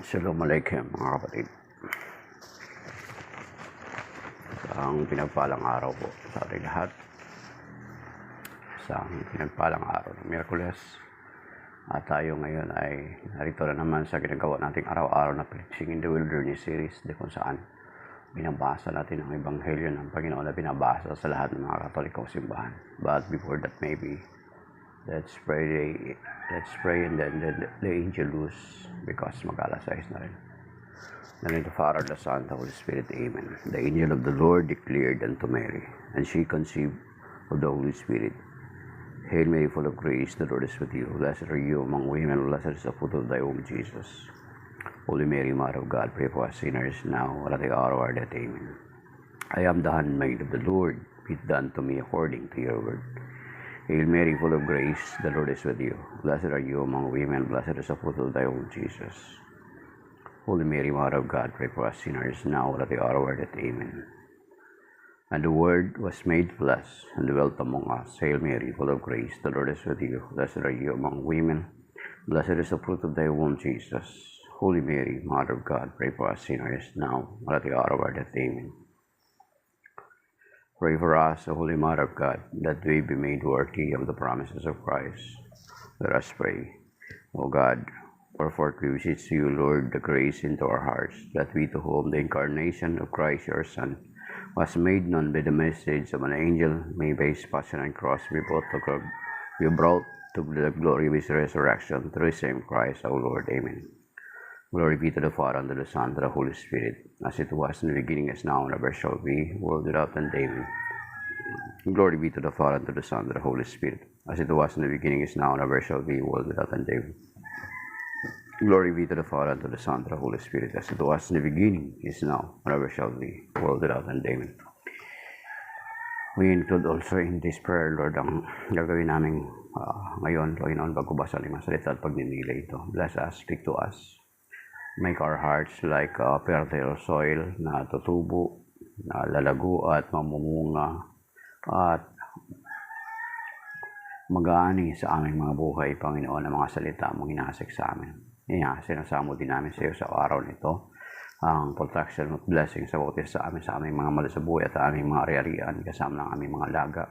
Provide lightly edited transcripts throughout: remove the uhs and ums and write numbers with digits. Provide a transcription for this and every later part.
Shalom Aleichem mga kapatid. Isang pinagpalang araw po sa ating lahat. Isang pinagpalang araw ng Miyerkules. At tayo ngayon ay narito na naman sa ginagawa nating araw-araw na Preaching in the Wilderness series, di kung saan binabasa natin ang Ebanghelyo ng Panginoon na binabasa sa lahat ng mga Katolikong simbahan. But before that, maybe let's pray and then the angel loose because mag-alas 6 na rin. In the name of the Father, the Son, the Holy Spirit, Amen. The angel of the Lord declared unto Mary, and she conceived of the Holy Spirit. Hail Mary, full of grace, the Lord is with you. Blessed are you among women, blessed is the fruit of thy womb, Jesus. Holy Mary, Mother of God, pray for us sinners now and at the hour of our death. Amen. I am the handmaid of the Lord. Be it done to me according to your word. Hail Mary, full of grace, the Lord is with you. Blessed are you among women, blessed is the fruit of thy womb, Jesus. Holy Mary, Mother of God, pray for us sinners now and at the hour of our death. Amen. And the Word was made flesh and dwelt among us. Hail Mary, full of grace, the Lord is with you. Blessed are you among women, blessed is the fruit of thy womb, Jesus. Holy Mary, Mother of God, pray for us sinners now and at the hour of our death. Amen. Pray for us, O Holy Mother of God, that we be made worthy of the promises of Christ. Let us pray. O God, wherefore we beseech you, Lord, the grace into our hearts, that we to whom the incarnation of Christ your Son was made known by the message of an angel, may by his passion and cross be brought to the glory of his resurrection through the same Christ our Lord. Amen. Glory be to the Father, and to the Son, and to the Holy Spirit, as it was in the beginning, is now, and ever shall be, world without end. Amen. Glory be to the Father, and to the Son, and to the Holy Spirit, as it was in the beginning, is now, and ever shall be, world without end. Amen. Glory be to the Father, and to the Son, and to the Holy Spirit, as it was in the beginning, is now, and ever shall be, world without end. Amen. We include also in this prayer, Lord, ang gagawin namin ngayon, Panginoon, bago basahin ang salita at pagninilay ito. Bless us, speak to us. Make our hearts like fertile soil na tutubo, na lalago at mamumunga at mag-aani sa aming mga buhay, Panginoon, ang mga salita mong inasik sa amin. Sinasamo din namin sa iyo sa araw nito ang protection at blessing sa bawat isa sa aming mga mali sa buhay at aming mga ari-arian, kasama ng aming mga laga,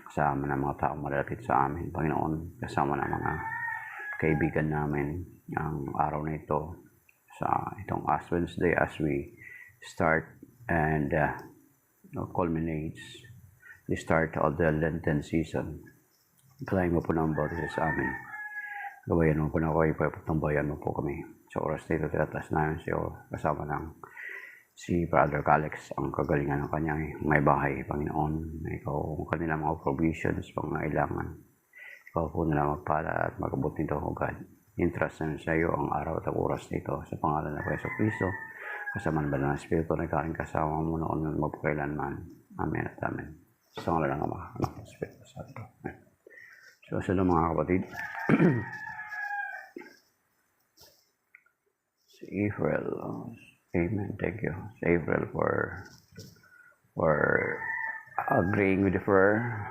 kasama ng mga taong malapit sa amin, Panginoon, kasama ng mga kaibigan namin ang araw na ito. Sa itong Ash Wednesday as we start and culminates the start of the Lenten season. Kalahin mo po ng bawat isa sa amin. Gabayan mo po na kayo, patambayan mo po kami. Sa oras na ito, tinatas namin siya kasama ng si Brother Calix, ang kagalingan ng kanyang may bahay, Panginoon. Ikaw ang kanilang mga provisions, pangailangan. Ikaw po nila magpala at magabot nito, O God. Interest namin sa iyo ang araw at ang oras nito sa pangalan ng Yesu Cristo, kasama ng Banal na Espiritu na ikaw kasama mo noon ng magpakailanman. Amen at amen. Sa pangalan ng Ama, Anak at Espiritu Santo. Amen. So, sila mga kapatid, si April, amen, thank you. Si April for agreeing with the prayer.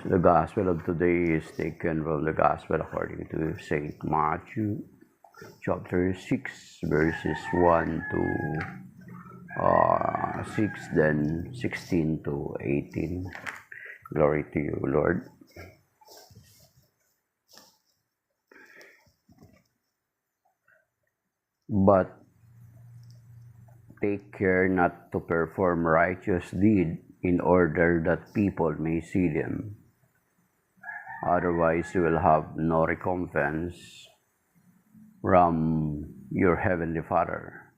The Gospel of today is taken from the Gospel according to St. Matthew, chapter 6, verses 1 to 6, then 16 to 18. Glory to you, Lord. But take care not to perform righteous deed in order that people may see them. Otherwise, you will have no recompense from your heavenly Father.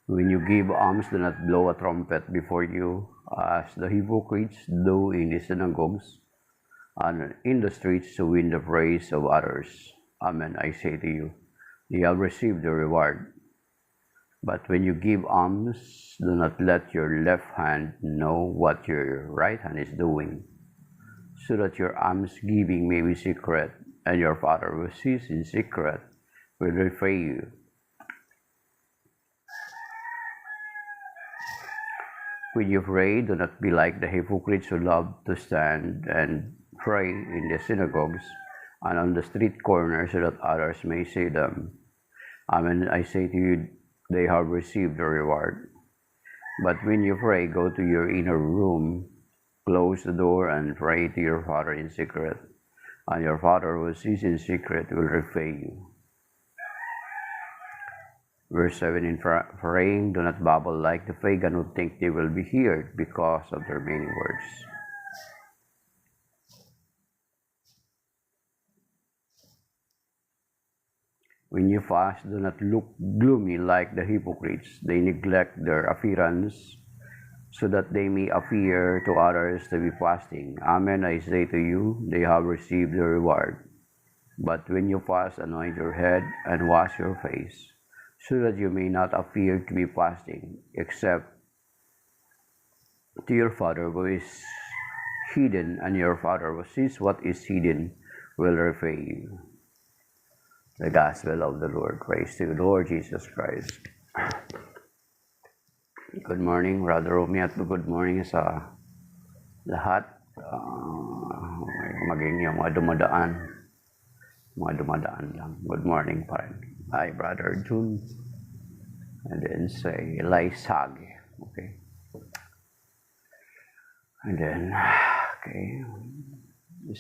When you give alms, do not blow a trumpet before you, as the hypocrites do in the synagogues and in the streets to win the praise of others. Amen, I say to you, they will receive the reward. But when you give alms, do not let your left hand know what your right hand is doing, so that your almsgiving may be secret, and your Father who sees in secret will repay you. When you pray, do not be like the hypocrites who love to stand and pray in the synagogues and on the street corners, so that others may see them. Amen, I say to you, they have received the reward. But when you pray, go to your inner room, close the door, and pray to your Father in secret. And your Father who sees in secret will repay you. Verse 7, in praying, do not babble like the pagan who think they will be heard because of their many words. When you fast, do not look gloomy like the hypocrites. They neglect their appearance so that they may appear to others to be fasting. Amen, I say to you, they have received the reward. But when you fast, anoint your head and wash your face, so that you may not appear to be fasting, except to your Father who is hidden, and your Father who sees what is hidden will repay you. The Gospel of the Lord. Praise to you, Lord Jesus Christ. Good morning, Brother Romy, at good morning sa lahat. Maging yung mga dumadaan lang. Good morning pa rin. Hi, Brother June. And then say, Laisag. Okay. And then, okay.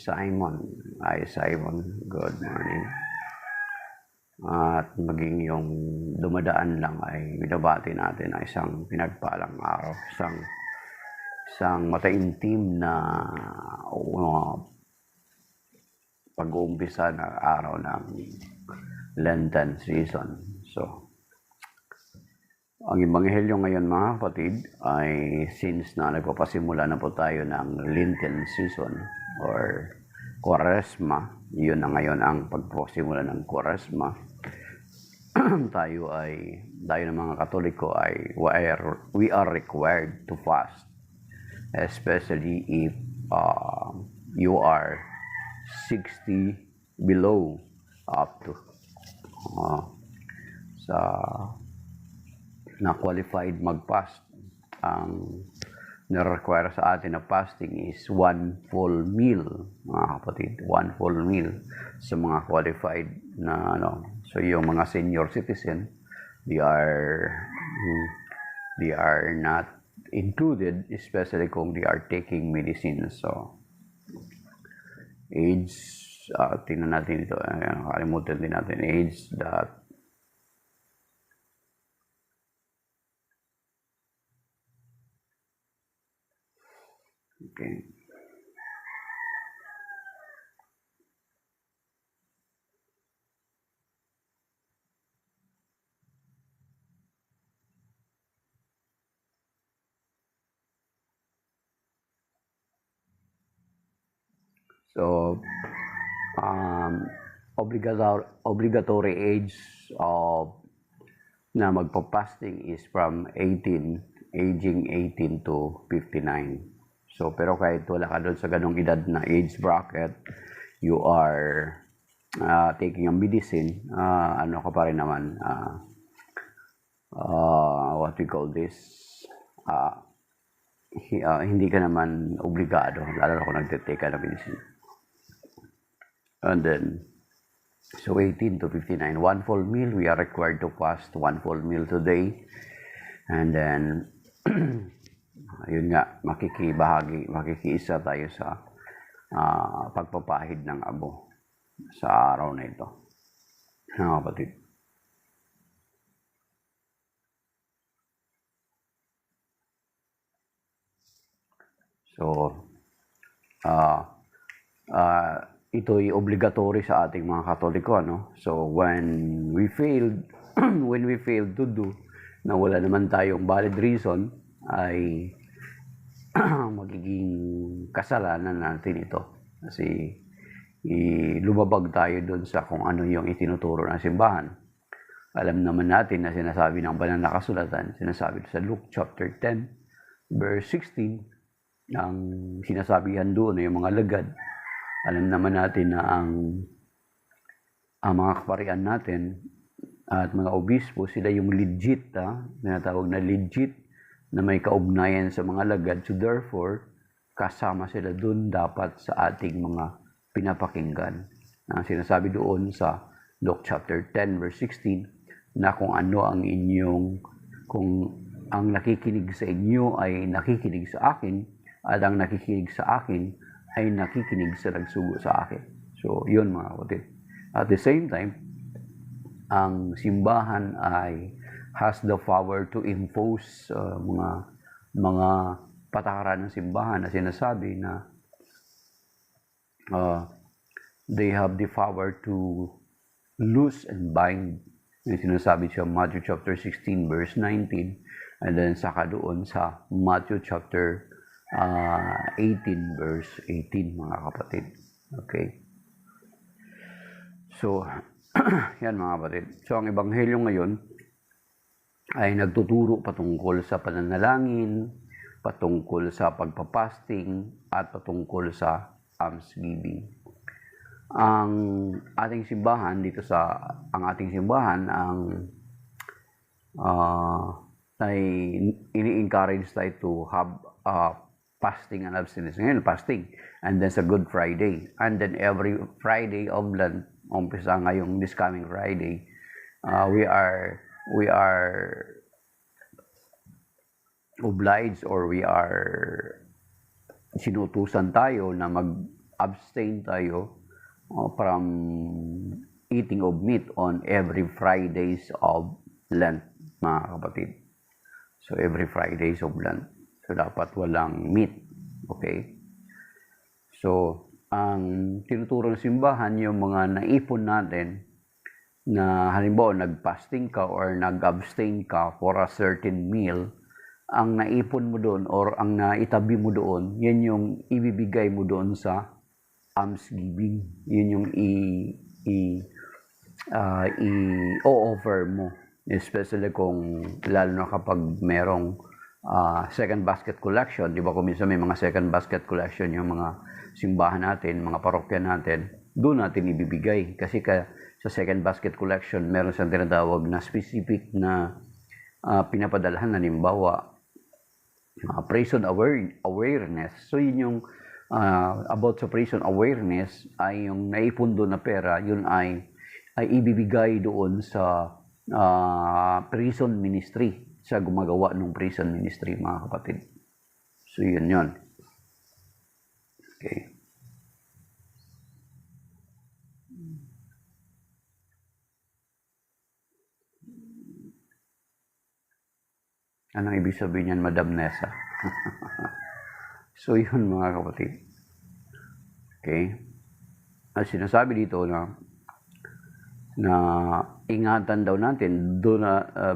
Simon. Hi, Simon. Good morning. At maging yung dumadaan lang ay binabati natin ay isang pinagpalang araw, isang mataimtim na pag-uumpisa na araw ng Lenten season. So, ang Ebanghelyo ngayon mga kapatid ay since na nagpapasimula na po tayo ng Lenten season or Quaresma, yun na ngayon ang pagpasimula ng Quaresma. tayo ng mga Katoliko ay we are required to fast, especially if you are 60 below up to na qualified mag-fast. Ang na-require sa atin na fasting is 1 full meal, mga kapatid. 1 full meal sa mga qualified na So yung mga senior citizen, they are not included, especially kung they are taking medicine. So age, tingnan natin ito, kalimutan din natin, age that okay. So, obligatory age of na magpa-fasting is from aging 18 to 59. So, pero kahit wala ka doon sa ganong edad na age bracket, you are taking a medicine, ano ka pa rin naman, what we call this, hindi ka naman obligado, lalo kung nagtitake ka ng medicine. And then, so 18 to 59, 1 full meal, we are required to fast 1 full meal today. And then, yun nga, makikiisa tayo sa pagpapahid ng abo sa araw na ito. Mga kapatid. So, ito'y obligatory sa ating mga Katoliko, no? So when we failed to do, na wala naman tayong valid reason, ay magiging kasalanan natin ito. Kasi lumabag tayo doon sa kung ano yung itinuturo ng simbahan. Alam naman natin na sinasabi ng banal na kasulatan, sinasabi sa Luke chapter 10, verse 16, ang sinasabihan doon ay yung mga lagad. Alam naman natin na ang mga kaparian natin at mga obispo, sila yung legit, tinatawag na legit, na may kaugnayan sa mga lagad. So therefore, kasama sila dun dapat sa ating mga pinapakinggan. na sinasabi doon sa Luke chapter 10 verse 16 na kung ano ang inyong, kung ang nakikinig sa inyo ay nakikinig sa akin at ang nakikinig sa akin ay nakikinig sa nagsugo sa akin. So yun mga kapatid. At the same time, ang simbahan ay has the power to impose mga patakaran ng simbahan na sinasabi na they have the power to loose and bind. Yung sinasabi siya Matthew chapter 16 verse 19 and then saka doon sa Matthew chapter 18 verse 18 mga kapatid. Okay. So yan mga kapatid. So ang ebanghelyo ngayon ay nagtuturo patungkol sa pananalangin, patungkol sa pagpapasting, at patungkol sa almsgiving. Ang ating simbahan ay ini-encourage tayo to have fasting and abstinence. Ngayon, fasting. And then sa Good Friday. And then every Friday of Lent, umpisa ngayong this coming Friday, we are obliged or we are sinutusan tayo na mag-abstain tayo from eating of meat on every Fridays of Lent, mga kapatid. So every Fridays of Lent. So dapat walang meat. Okay? So ang tinuturo ng simbahan yung mga naipon natin na halimbawa nag-fasting ka or nag-abstain ka for a certain meal, ang naipon mo doon or ang naitabi mo doon, yan yung ibibigay mo doon sa almsgiving. Yun yung i-offer mo. Especially kung lalo na kapag merong second basket collection. Di ba kung minsan may mga second basket collection yung mga simbahan natin, mga parokya natin, doon natin ibibigay. Kasi sa second basket collection, meron siyang tinatawag na specific na pinapadalhan na halimbawa prison awareness. So yun yung about sa prison awareness ay yung naipon doon na pera, yun ay ibibigay doon sa prison ministry, sa gumagawa ng prison ministry, mga kapatid. So yun. Okay. Anong ibig sabihin yan, Madam Nessa? So yun mga kapatid. Okay. At sinasabi dito na ingatan daw natin,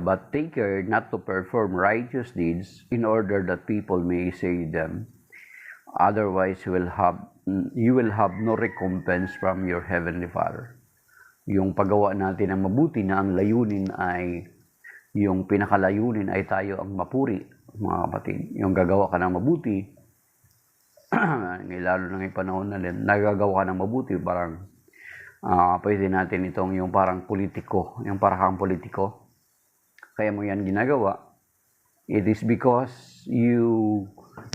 but take care not to perform righteous deeds in order that people may say them. Otherwise, you will have no recompense from your heavenly Father. Yung paggawa natin ng mabuti na ang layunin ay, yung pinakalayunin ay tayo ang mapuri, mga kapatid. Yung gagawa ka ng mabuti, lalo na ngayong panahon na din, nagagawa ka ng mabuti, parang pwede natin itong yung parang politiko, yung parang politiko. Kaya mo yan ginagawa. It is because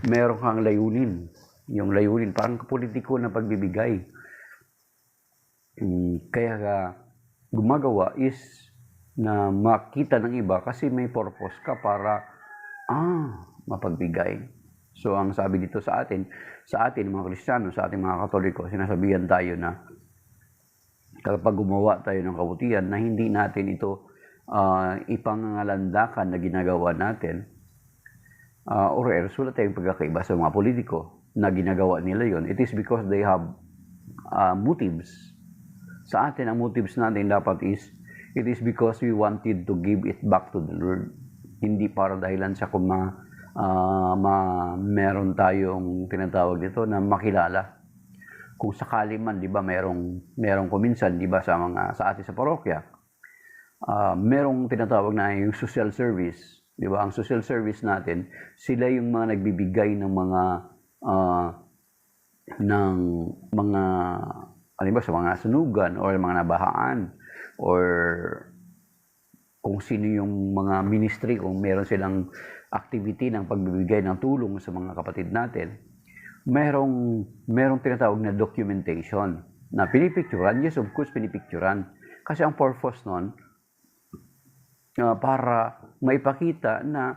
meron kang layunin. Yung layunin, parang politiko na pagbibigay. Kaya gumagawa is na makita ng iba kasi may purpose ka para mapagbigay. So ang sabi dito sa atin mga Kristiyano, sa ating mga Katoliko, sinasabihan tayo na kapag gumawa tayo ng kabutihan na hindi natin ito ipangangalandakan na ginagawa natin, or else wala tayong pagkakaiba sa mga politiko na ginagawa nila yon. It is because they have motives. Sa atin, ang motives natin dapat is, it is because we wanted to give it back to the Lord. Hindi para dahilan sa kung meron tayong tinatawag dito na makilala. Kung sakali man, di ba, merong kuminsan, di ba, sa atin sa parokya, merong tinatawag na yung social service. Di ba? Ang social service natin, sila yung mga nagbibigay ng mga halimbawa sa mga sunugan or mga nabahaan or kung sino yung mga ministry, kung meron silang activity ng pagbibigay ng tulong sa mga kapatid natin, merong tinatawag na documentation na pinipicturan. Yes, of course, pinipicturan. Kasi ang purpose nun, para maipakita na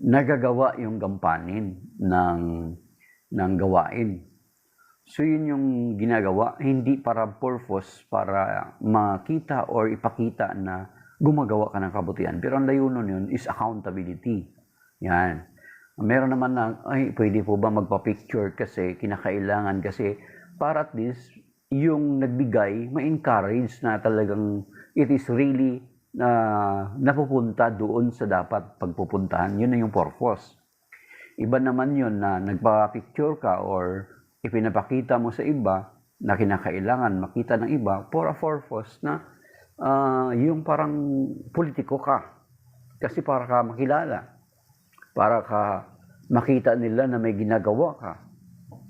nagagawa yung gampanin ng gawain. So yun yung ginagawa, hindi para purpose, para makita or ipakita na gumagawa ka ng kabutihan. Pero ang layunin yun is accountability. Yan. Meron naman na, pwede po ba magpa-picture kasi, kinakailangan kasi, para at least, yung nagbigay, ma-encourage na talagang it is really napupunta doon sa dapat pagpupuntahan. Yun na yung purpose. Iba naman yun na nagpa-picture ka or ipinapakita mo sa iba na kinakailangan makita ng iba for a purpose na yung parang politiko ka. Kasi para ka makilala. Para ka makita nila na may ginagawa ka.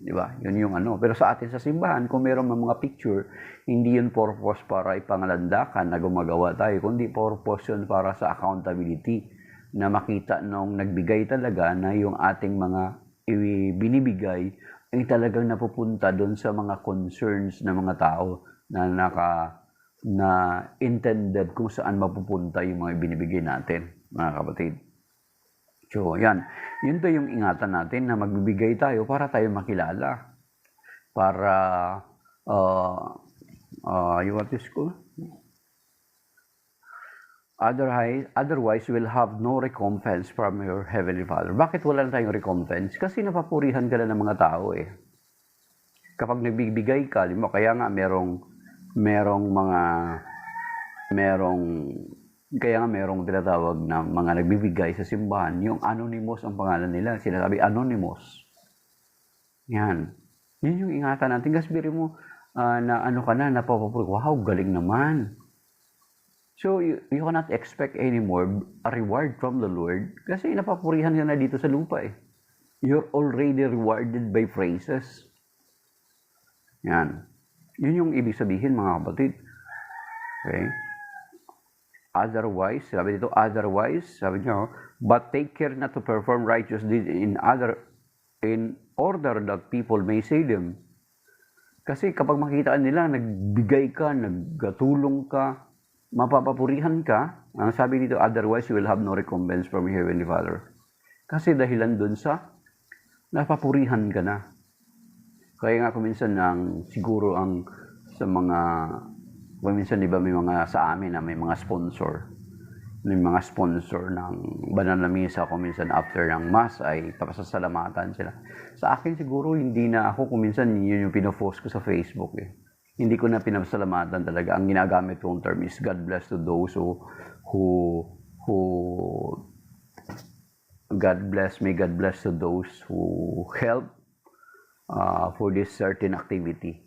Di ba? Yun yung ano. Pero sa atin sa simbahan, kung meron mga picture, hindi yun purpose para ipangalandakan na gumagawa tayo, kundi purpose yun para sa accountability na makita nung nagbigay talaga na yung ating mga binibigay ay talagang napupunta doon sa mga concerns ng mga tao na intended kung saan mapupunta yung mga binibigay natin, mga kapatid. So, yan. Yun to yung ingatan natin na magbibigay tayo para tayo makilala. Para, what is ko? Otherwise, you will have no recompense from your Heavenly Father. Bakit wala na tayong recompense? Kasi napapurihan ka na ng mga tao eh. Kapag nagbibigay ka, kaya nga merong tinatawag na mga nagbibigay sa simbahan, yung anonymous ang pangalan nila. Sinasabi, anonymous. Yan. Yun yung ingatan natin. Kasi biro mo, na ano ka na, napapapuri. Wow, galing naman. So, you cannot expect anymore a reward from the Lord kasi napapurihan ka na dito sa lupa eh. You're already rewarded by praises. Yan. Yun yung ibig sabihin, mga kapatid. Okay? Otherwise, sabi niyo, but take care not to perform righteous deeds in order that people may see them. Kasi kapag makita nila, nagbigay ka, nagtulong ka, mapapapurihan ka, ang sabi dito, otherwise you will have no recompense from your Heavenly Father. Kasi dahilan dun sa napapurihan ka na. Kaya nga kuminsan siguro sa mga, kuminsan di ba may mga sa amin na may mga sponsor. May mga sponsor ng banal na misa, kuminsan after ng mass ay papasasalamatan sila. Sa akin siguro hindi na ako, kuminsan yun yung pinopost ko sa Facebook eh. Hindi ko na pinasalamatan talaga. Ang ginagamit kong term is God bless to those who may God bless to those who help for this certain activity.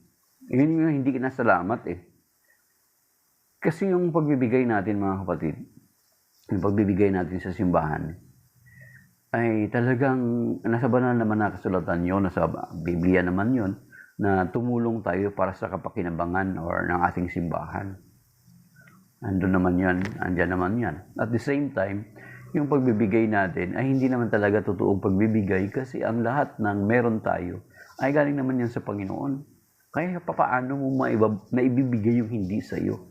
Yun yung hindi kinasalamat eh. Kasi yung pagbibigay natin, mga kapatid, yung pagbibigay natin sa simbahan, ay talagang nasa banal naman na kasulatan yun, nasa Biblia naman yun, na tumulong tayo para sa kapakinabangan or ng ating simbahan. Andun naman yan, andyan naman yan. At the same time, yung pagbibigay natin ay hindi naman talaga totoong pagbibigay kasi ang lahat ng meron tayo ay galing naman yan sa Panginoon. Kaya papaano mo maibibigay yung hindi sa'yo?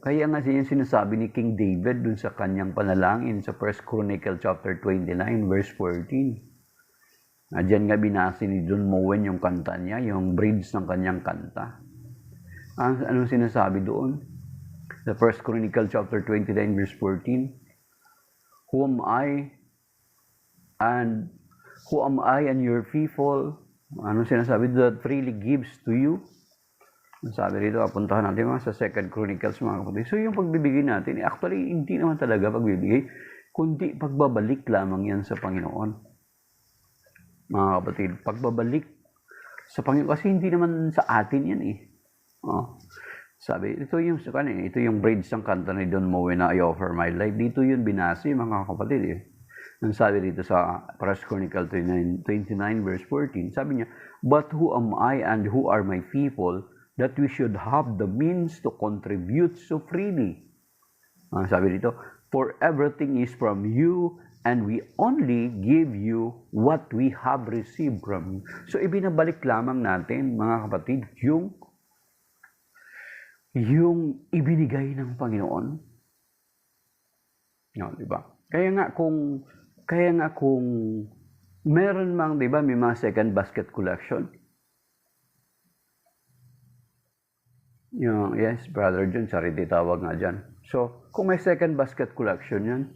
Kaya nga siya sinasabi ni King David dun sa kanyang panalangin sa 1 Chronicle chapter 29 verse 14. Diyan nga binasa ni Don Moen yung kanta niya, yung bridge ng kanyang kanta. Anong sinasabi doon? The 1 Chronicle chapter 29 verse 14. Who am I and your people? Anong sinasabi? That freely gives to you. Sabi rito, apuntahan natin mga sa 2 Chronicles, mga kapatid. So yung pagbibigay natin, actually hindi naman talaga pagbibigay, kundi pagbabalik lamang yan sa Panginoon. Mga kapatid, pagbabalik sa Panginoon, kasi hindi naman sa atin yan eh. Sabi, ito yung bridge ng kanta ni Don Moen na I offer my life. Dito yun binasi, mga kapatid eh. Nang sabi dito sa 1 Chronicle 29 verse 14, sabi niya, but who am I and who are my people that we should have the means to contribute so freely? Sabi dito, for everything is from you and we only give you what we have received from you. So, ibinabalik lamang natin, mga kapatid, yung ibinigay ng Panginoon. No, di ba? Kaya nga kung meron mang, di ba, may mga second basket collection. Yes, Brother John, charity tawag nga dyan. So, kung may second basket collection yan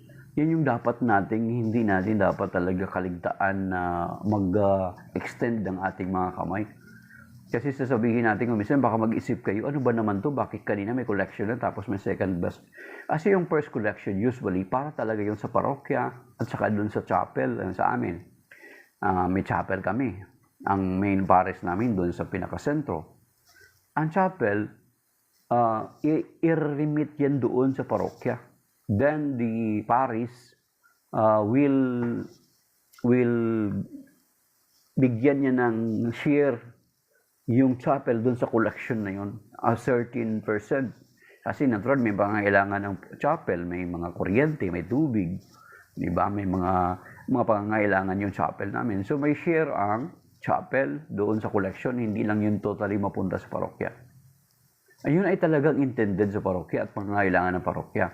yung dapat hindi natin dapat talaga kaligtaan na mag-extend ng ating mga kamay. Kasi sasabihin natin kung minsan baka mag-isip kayo, ano ba naman to? Bakit kanina may collection na tapos may second basket? Kasi yung first collection usually para talaga yung sa parokya at saka doon sa chapel sa amin. May chapel kami. Ang main parish namin doon sa pinakasentro. Ang chapel, i-remit yan doon sa parokya. Then the parish will bigyan niya ng share yung chapel doon sa collection na yun, a certain percent. Kasi natural, may pangangailangan ng chapel, may mga kuryente, may tubig, di ba? May mga pangangailangan yung chapel namin. So may share ang chapel doon sa collection, hindi lang yun totally mapunta sa parokya. Ayun ay talagang intended sa parokya at pangangailangan ng parokya.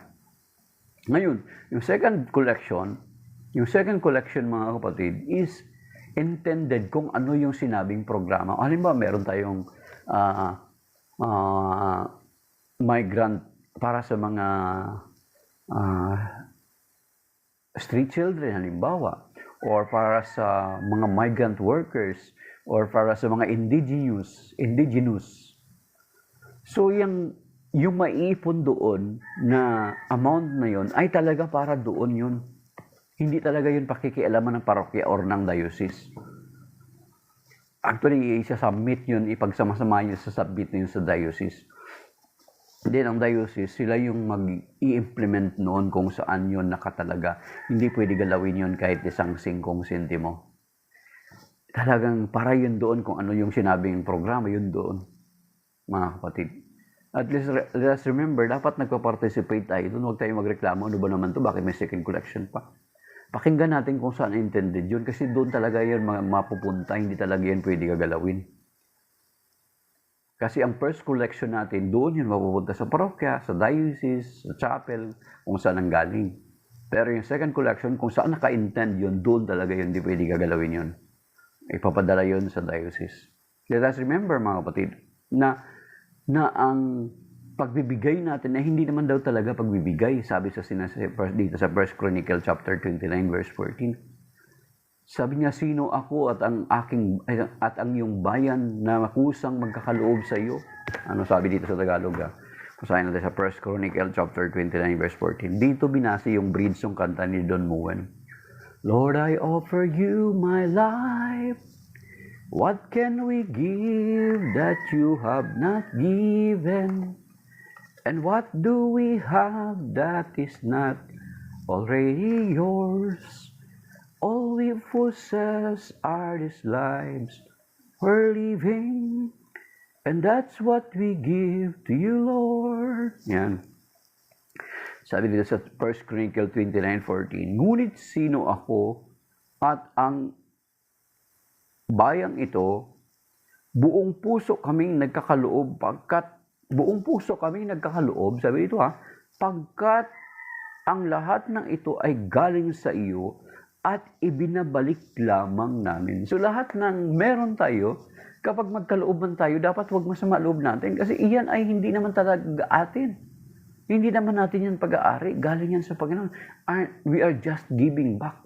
Ngayon, yung second collection mga kapatid is intended kung ano yung sinabing programa. Halimbawa, meron tayong migrant para sa mga street children, halimbawa, or para sa mga migrant workers, or para sa mga indigenous. So, yung maiipon doon na amount na yon ay talaga para doon yun. Hindi talaga yun pakikialaman ng parokya or ng diocese. Actually, isa-submit yun, ipagsama-sama yun, sa-submit yun sa diocese. Then, ang diocese, sila yung mag-i-implement noon kung saan yun nakatalaga. Hindi pwede galawin yun kahit isang 5 sentimo. Talagang para yun doon kung ano yung sinabing programa, yun doon, mga kapatid. At least, let's remember, dapat nagpa-participate tayo doon. Huwag tayo magreklamo, ano ba naman to, bakit may second collection pa? Pakinggan natin kung saan intended yun, kasi doon talaga yun mapupunta, hindi talaga yun pwede gagalawin. Kasi ang first collection natin, doon yun mapupunta sa parokya, sa diocese, sa chapel, kung saan ang galing. Pero yung second collection, kung saan naka-intend yun, doon talaga yun, hindi pwede gagalawin yun. Ipapadala yun sa diocese. Let us remember, mga kapatid, na ang pagbibigay natin ay hindi naman daw talaga pagbibigay, sabi dito sa 1 Chronicle chapter 29 verse 14. Sabi niya, sino ako at ang iyong bayan na kusang magkakaloob sa iyo? Ano sabi dito sa Tagalog? Basahin natin sa 1 Chronicle chapter 29 verse 14. Dito binasa yung bridge ng kanta ni Don Moen. Lord, I offer you my life. What can we give that you have not given? And what do we have that is not already yours? All we possess are these lives we're living, and that's what we give to you, Lord. Yan. Sabi dito sa 1 Chronicle 29:14, ngunit sino ako at ang bayang ito, buong puso kaming nagkakaloob sabi ito pagkat ang lahat ng ito ay galing sa iyo at ibinabalik lamang namin. So lahat ng meron tayo, kapag magkalooban tayo, dapat wag masama loob natin kasi iyan ay hindi naman talaga atin. Hindi naman natin yan pag-aari, galing yan sa Panginoon. We are just giving back.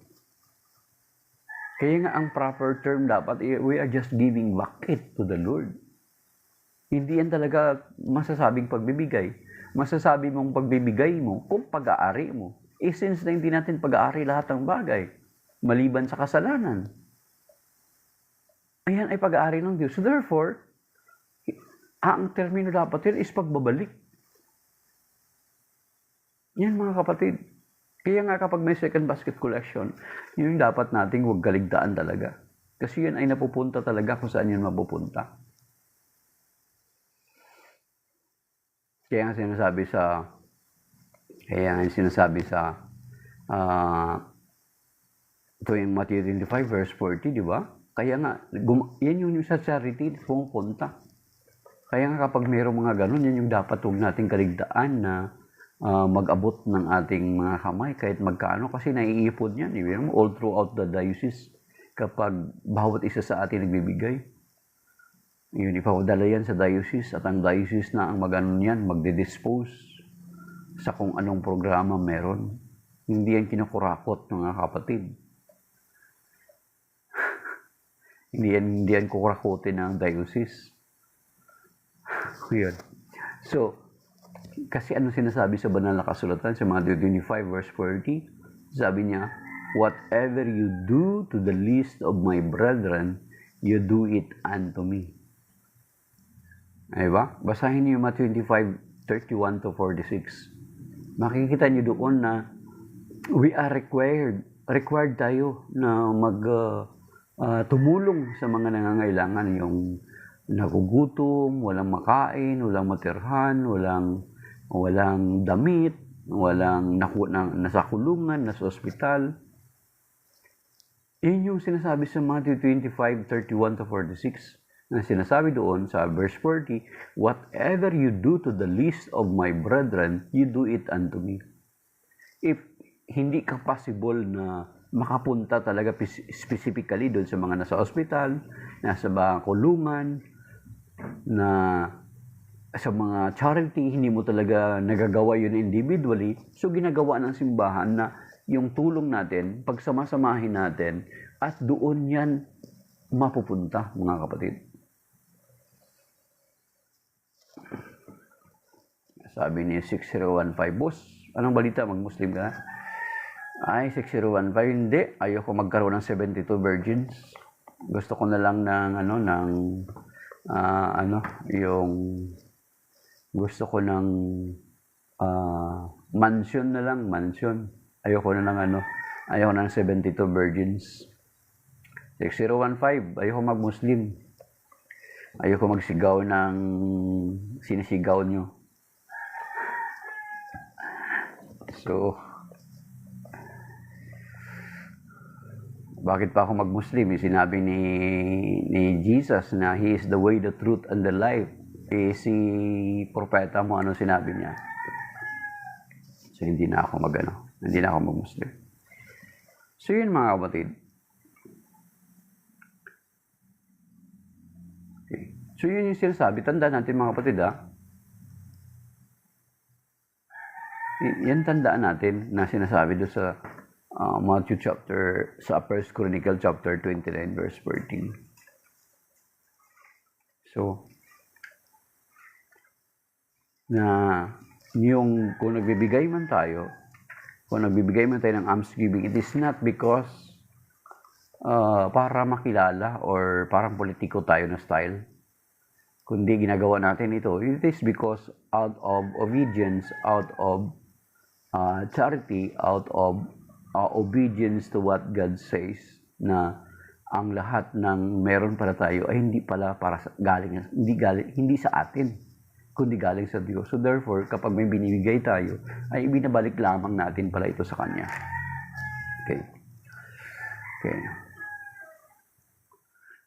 Kaya nga ang proper term dapat, we are just giving back it to the Lord. Hindi yan talaga masasabing pagbibigay. Masasabi mong pagbibigay mo kung pag-aari mo. Since na hindi natin pag-aari lahat ng bagay, maliban sa kasalanan. Ayan ay pag-aari ng Diyos. So therefore, ang termino dapat yun is pagbabalik. Yan mga kapatid. Kaya nga kapag may second basket collection, yun yung dapat nating huwag kaligtaan talaga. Kasi yun ay napupunta talaga kung saan yun mapupunta. Kaya nga sinasabi sa Ito yung Matthew 25 verse 40, di ba? Kaya nga, yan yung sa charity pumupunta. Kaya nga kapag mayroong mga ganun, yan yung dapat huwag nating kaligtaan na mag-abot ng ating mga kamay kahit magkano kasi naiipon yan. All throughout the diocese kapag bawat isa sa atin nagbibigay. Yun, ipapadala yan sa diocese at ang diocese na ang mag-ano yan, magde-dispose sa kung anong programa meron. Hindi yan kinukurakot, mga kapatid. Hindi yan kukurakotin ng diocese. Yun. So, kasi ano sinasabi sa banal na kasulatan sa Matthew 25 verse 40? Sabi niya, whatever you do to the least of my brethren, you do it unto me. Ay ba? Basahin niyo yung Matthew 25, 31 to 46. Makikita niyo doon na we are required tayo na tumulong sa mga nangangailangan, yung nagugutom, walang makain, walang matirhan, walang damit, walang nasa kulungan, nasa ospital. Yun yung sinasabi sa Matthew 25, 31 to 46. Na sinasabi doon sa verse 40, whatever you do to the least of my brethren, you do it unto me. If hindi ka possible na makapunta talaga specifically doon sa mga nasa ospital, nasa kulungan, na sa mga charity, hindi mo talaga nagagawa yun individually, so ginagawa ng simbahan na yung tulong natin, pagsamasamahin natin, at doon yan mapupunta, mga kapatid. Sabi ni 6015, boss, anong balita? Mag-Muslim ka na? Ay, 6015, hindi. Ayoko magkaroon ng 72 virgins. Gusto ko na lang gusto ko ng mansion na lang, mansion. Ayoko na ng 72 virgins. 6015, ayoko mag-Muslim. Ayoko magsigaw ng sinisigaw nyo. So, bakit pa ako mag-Muslim? Sinabi ni Jesus na He is the way, the truth, and the life. Si propeta mo, ano sinabi niya? So, hindi na ako mag-Muslim. So, yun mga kapatid. Okay. So, yun yung sinasabi. Tandaan natin mga kapatid, yan tandaan natin na sinasabi doon sa Matthew sa 1 Chronicle chapter 29 verse 14. So, na kung nagbibigay man tayo ng almsgiving, it is not because para makilala or parang politiko tayo na style. Kundi ginagawa natin ito, it is because out of obedience, out of charity, out of obedience to what God says, na ang lahat ng meron para tayo ay hindi pala para hindi sa atin, kundi galing sa Diyos. So therefore, kapag may binibigay tayo, ay ibinabalik lamang natin pala ito sa Kanya. Okay.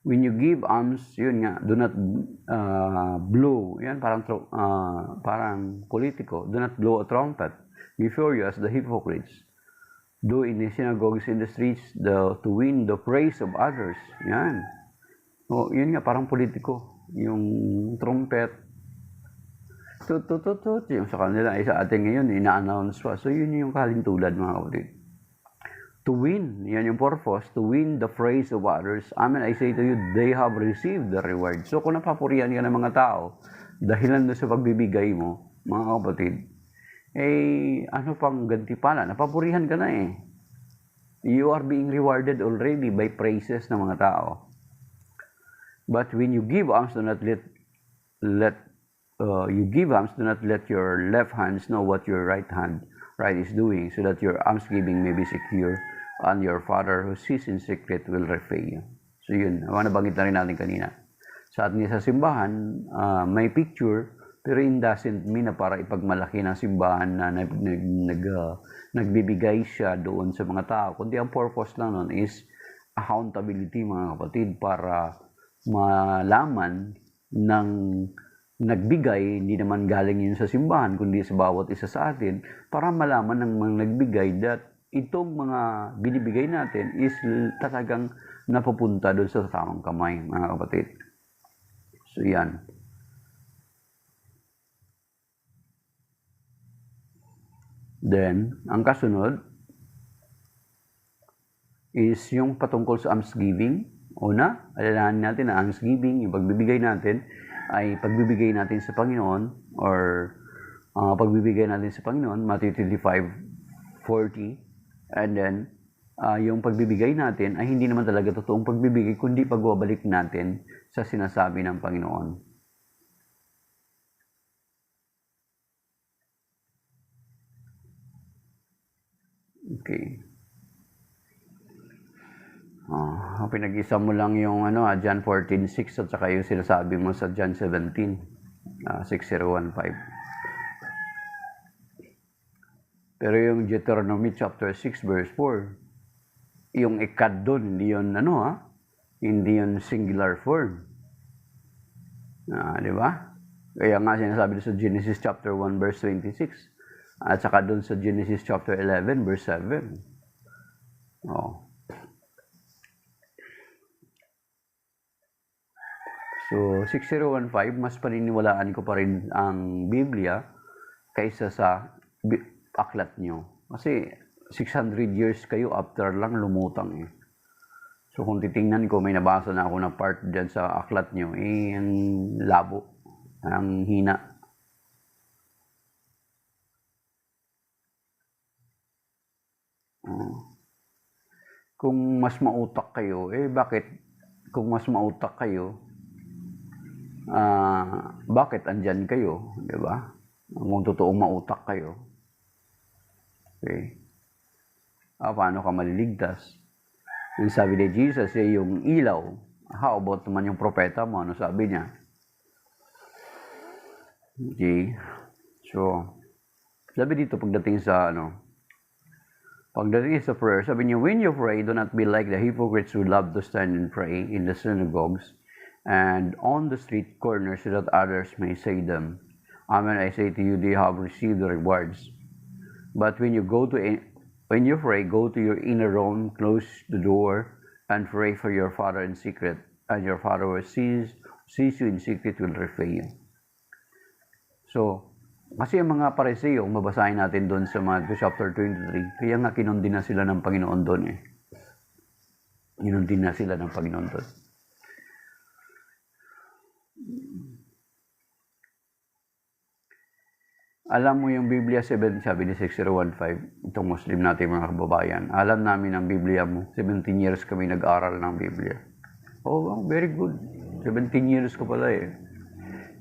When you give alms, yun nga, do not blow. Yan, parang politiko. Do not blow a trumpet before you as the hypocrites do in the synagogues, in the streets, to win the praise of others. Yan. O, yun nga, parang politiko. Yung trumpet, tut, yung sa kanila, ay sa atin ngayon, ina-announce pa. So, yun yung kalintulad, mga kapatid. To win, yan yung purpose, to win the praise of others. Amen, I say to you, they have received the reward. So, kung napapurihan ka ng mga tao, dahilan doon sa pagbibigay mo, mga kapatid, ano pang gantimpala? Napapurihan ka na eh. You are being rewarded already by praises ng mga tao. But when you give alms, do not let your left hands know what your right is doing, so that your almsgiving may be secure, and your Father who sees in secret will repay you. So yun, nabanggit na rin natin kanina. Sa atin sa simbahan, may picture Pero it doesn't mean na para ipagmalaki ng simbahan na nagbibigay siya doon sa mga tao. Kundi ang purpose lang nun is accountability, mga kapatid, para malaman ng nagbigay, hindi naman galing yun sa simbahan, kundi sa bawat isa sa atin, para malaman ng mga nagbigay that itong mga binibigay natin is talagang napupunta doon sa tamang kamay, mga kapatid. So, yan. Then, ang kasunod is yung patungkol sa almsgiving. Una, alalahanin natin na almsgiving, yung pagbibigay natin, ay pagbibigay natin sa Panginoon or pagbibigay natin sa Panginoon, Matthew 25:40. And then, yung pagbibigay natin ay hindi naman talaga totoong pagbibigay, kundi pagbabalik natin sa sinasabi ng Panginoon. Okay. Pinag-isa mo lang yung John 14:6 at saka yung sinasabi mo sa John 17:6015. Pero yung Deuteronomy chapter 6 verse 4, yung ikad doon, hindi yun hindi yun singular form. Di ba? Kaya nga sinasabi sa Genesis chapter 1 verse 26 at saka doon sa Genesis chapter 11 verse 7. So, 6015, mas paniniwalaan ko pa rin ang Biblia kaysa sa aklat nyo. Kasi 600 years kayo after lang lumutang eh. So, kung titingnan ko, may nabasa na ako na part dyan sa aklat nyo, ang labo, ang hina. Kung mas mautak kayo, bakit? Kung mas mautak kayo, bakit andyan kayo? Diba? Kung totoong mautak kayo. Okay. Paano ka maliligtas? Yung sabi ni Jesus, yung ilaw. How about naman yung propeta mo? Ano sabi niya? Okay. So, sabi dito pagdating sa pagdating sa prayer, sabi niya, when you pray, do not be like the hypocrites who love to stand and pray in the synagogues and on the street corners so that others may say them. Amen, I say to you, they have received the rewards. But when you pray, go to your inner room, close the door, and pray for your Father in secret, and your Father who sees you in secret will repay you. So, kasi yung mga Pariseo, mabasahin natin doon sa Matthew chapter 23, kaya nga kinundin na sila ng Panginoon doon eh. Kinundin na sila ng Panginoon doon. Alam mo yung Biblia 7, sabi ni 6015, itong Muslim natin mga kababayan, alam namin ang Biblia mo. 17 years kami nag-aral ng Biblia. Oh, very good. 17 years ka pala eh.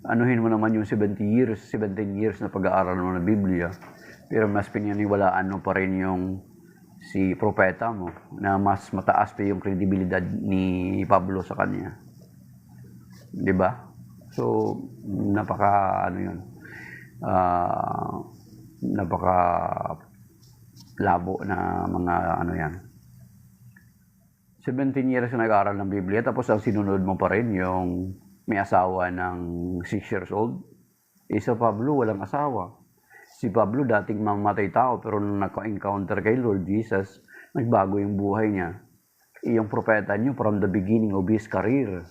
Anuhin mo naman yung 17 years na pag-aaral mo ng Biblia. Pero mas pinaniwalaan mo pa rin yung si propeta mo na mas mataas pa yung kredibilidad ni Pablo sa kanya. 'Di ba? So, napaka labo na mga yan. 17 years na nag-aaral ng Biblia tapos ang sinunod mo pa rin yung may asawa ng 6 years old. Sa Pablo, walang asawa. Si Pablo dating mamatay tao pero nung naka-encounter kay Lord Jesus, nagbago yung buhay niya. Yung propeta niyo from the beginning of his career.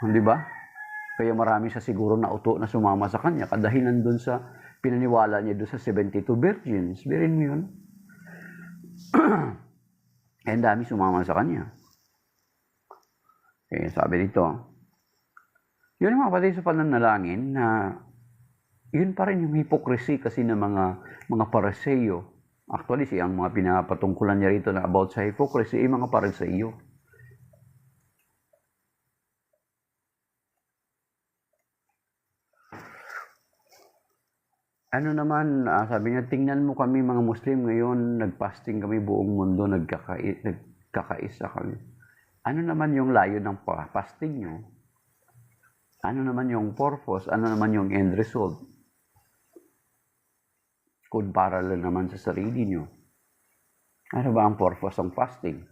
Di ba? Kaya marami siya siguro na uto na sumama sa kanya kadahilan doon sa pinaniwala niya doon sa 72 virgins. Birin mo yun. Ang dami sumama sa kanya. Okay, sabi dito. Yun ang mga kapatid sa pananalangin na yun pa rin yung hypocrisy kasi ng mga Pariseo. Actually, ang mga pinapatungkulan niya rito na about sa hypocrisy ay mga Pariseo. Ano naman, sabi niya, tingnan mo kami mga Muslim ngayon, nagpasting kami buong mundo, nagkakaisa kami. Ano naman yung layo ng fasting nyo? Ano naman yung purpose? Ano naman yung end result? Kung parallel naman sa sarili nyo. Ano ba ang purpose ng fasting?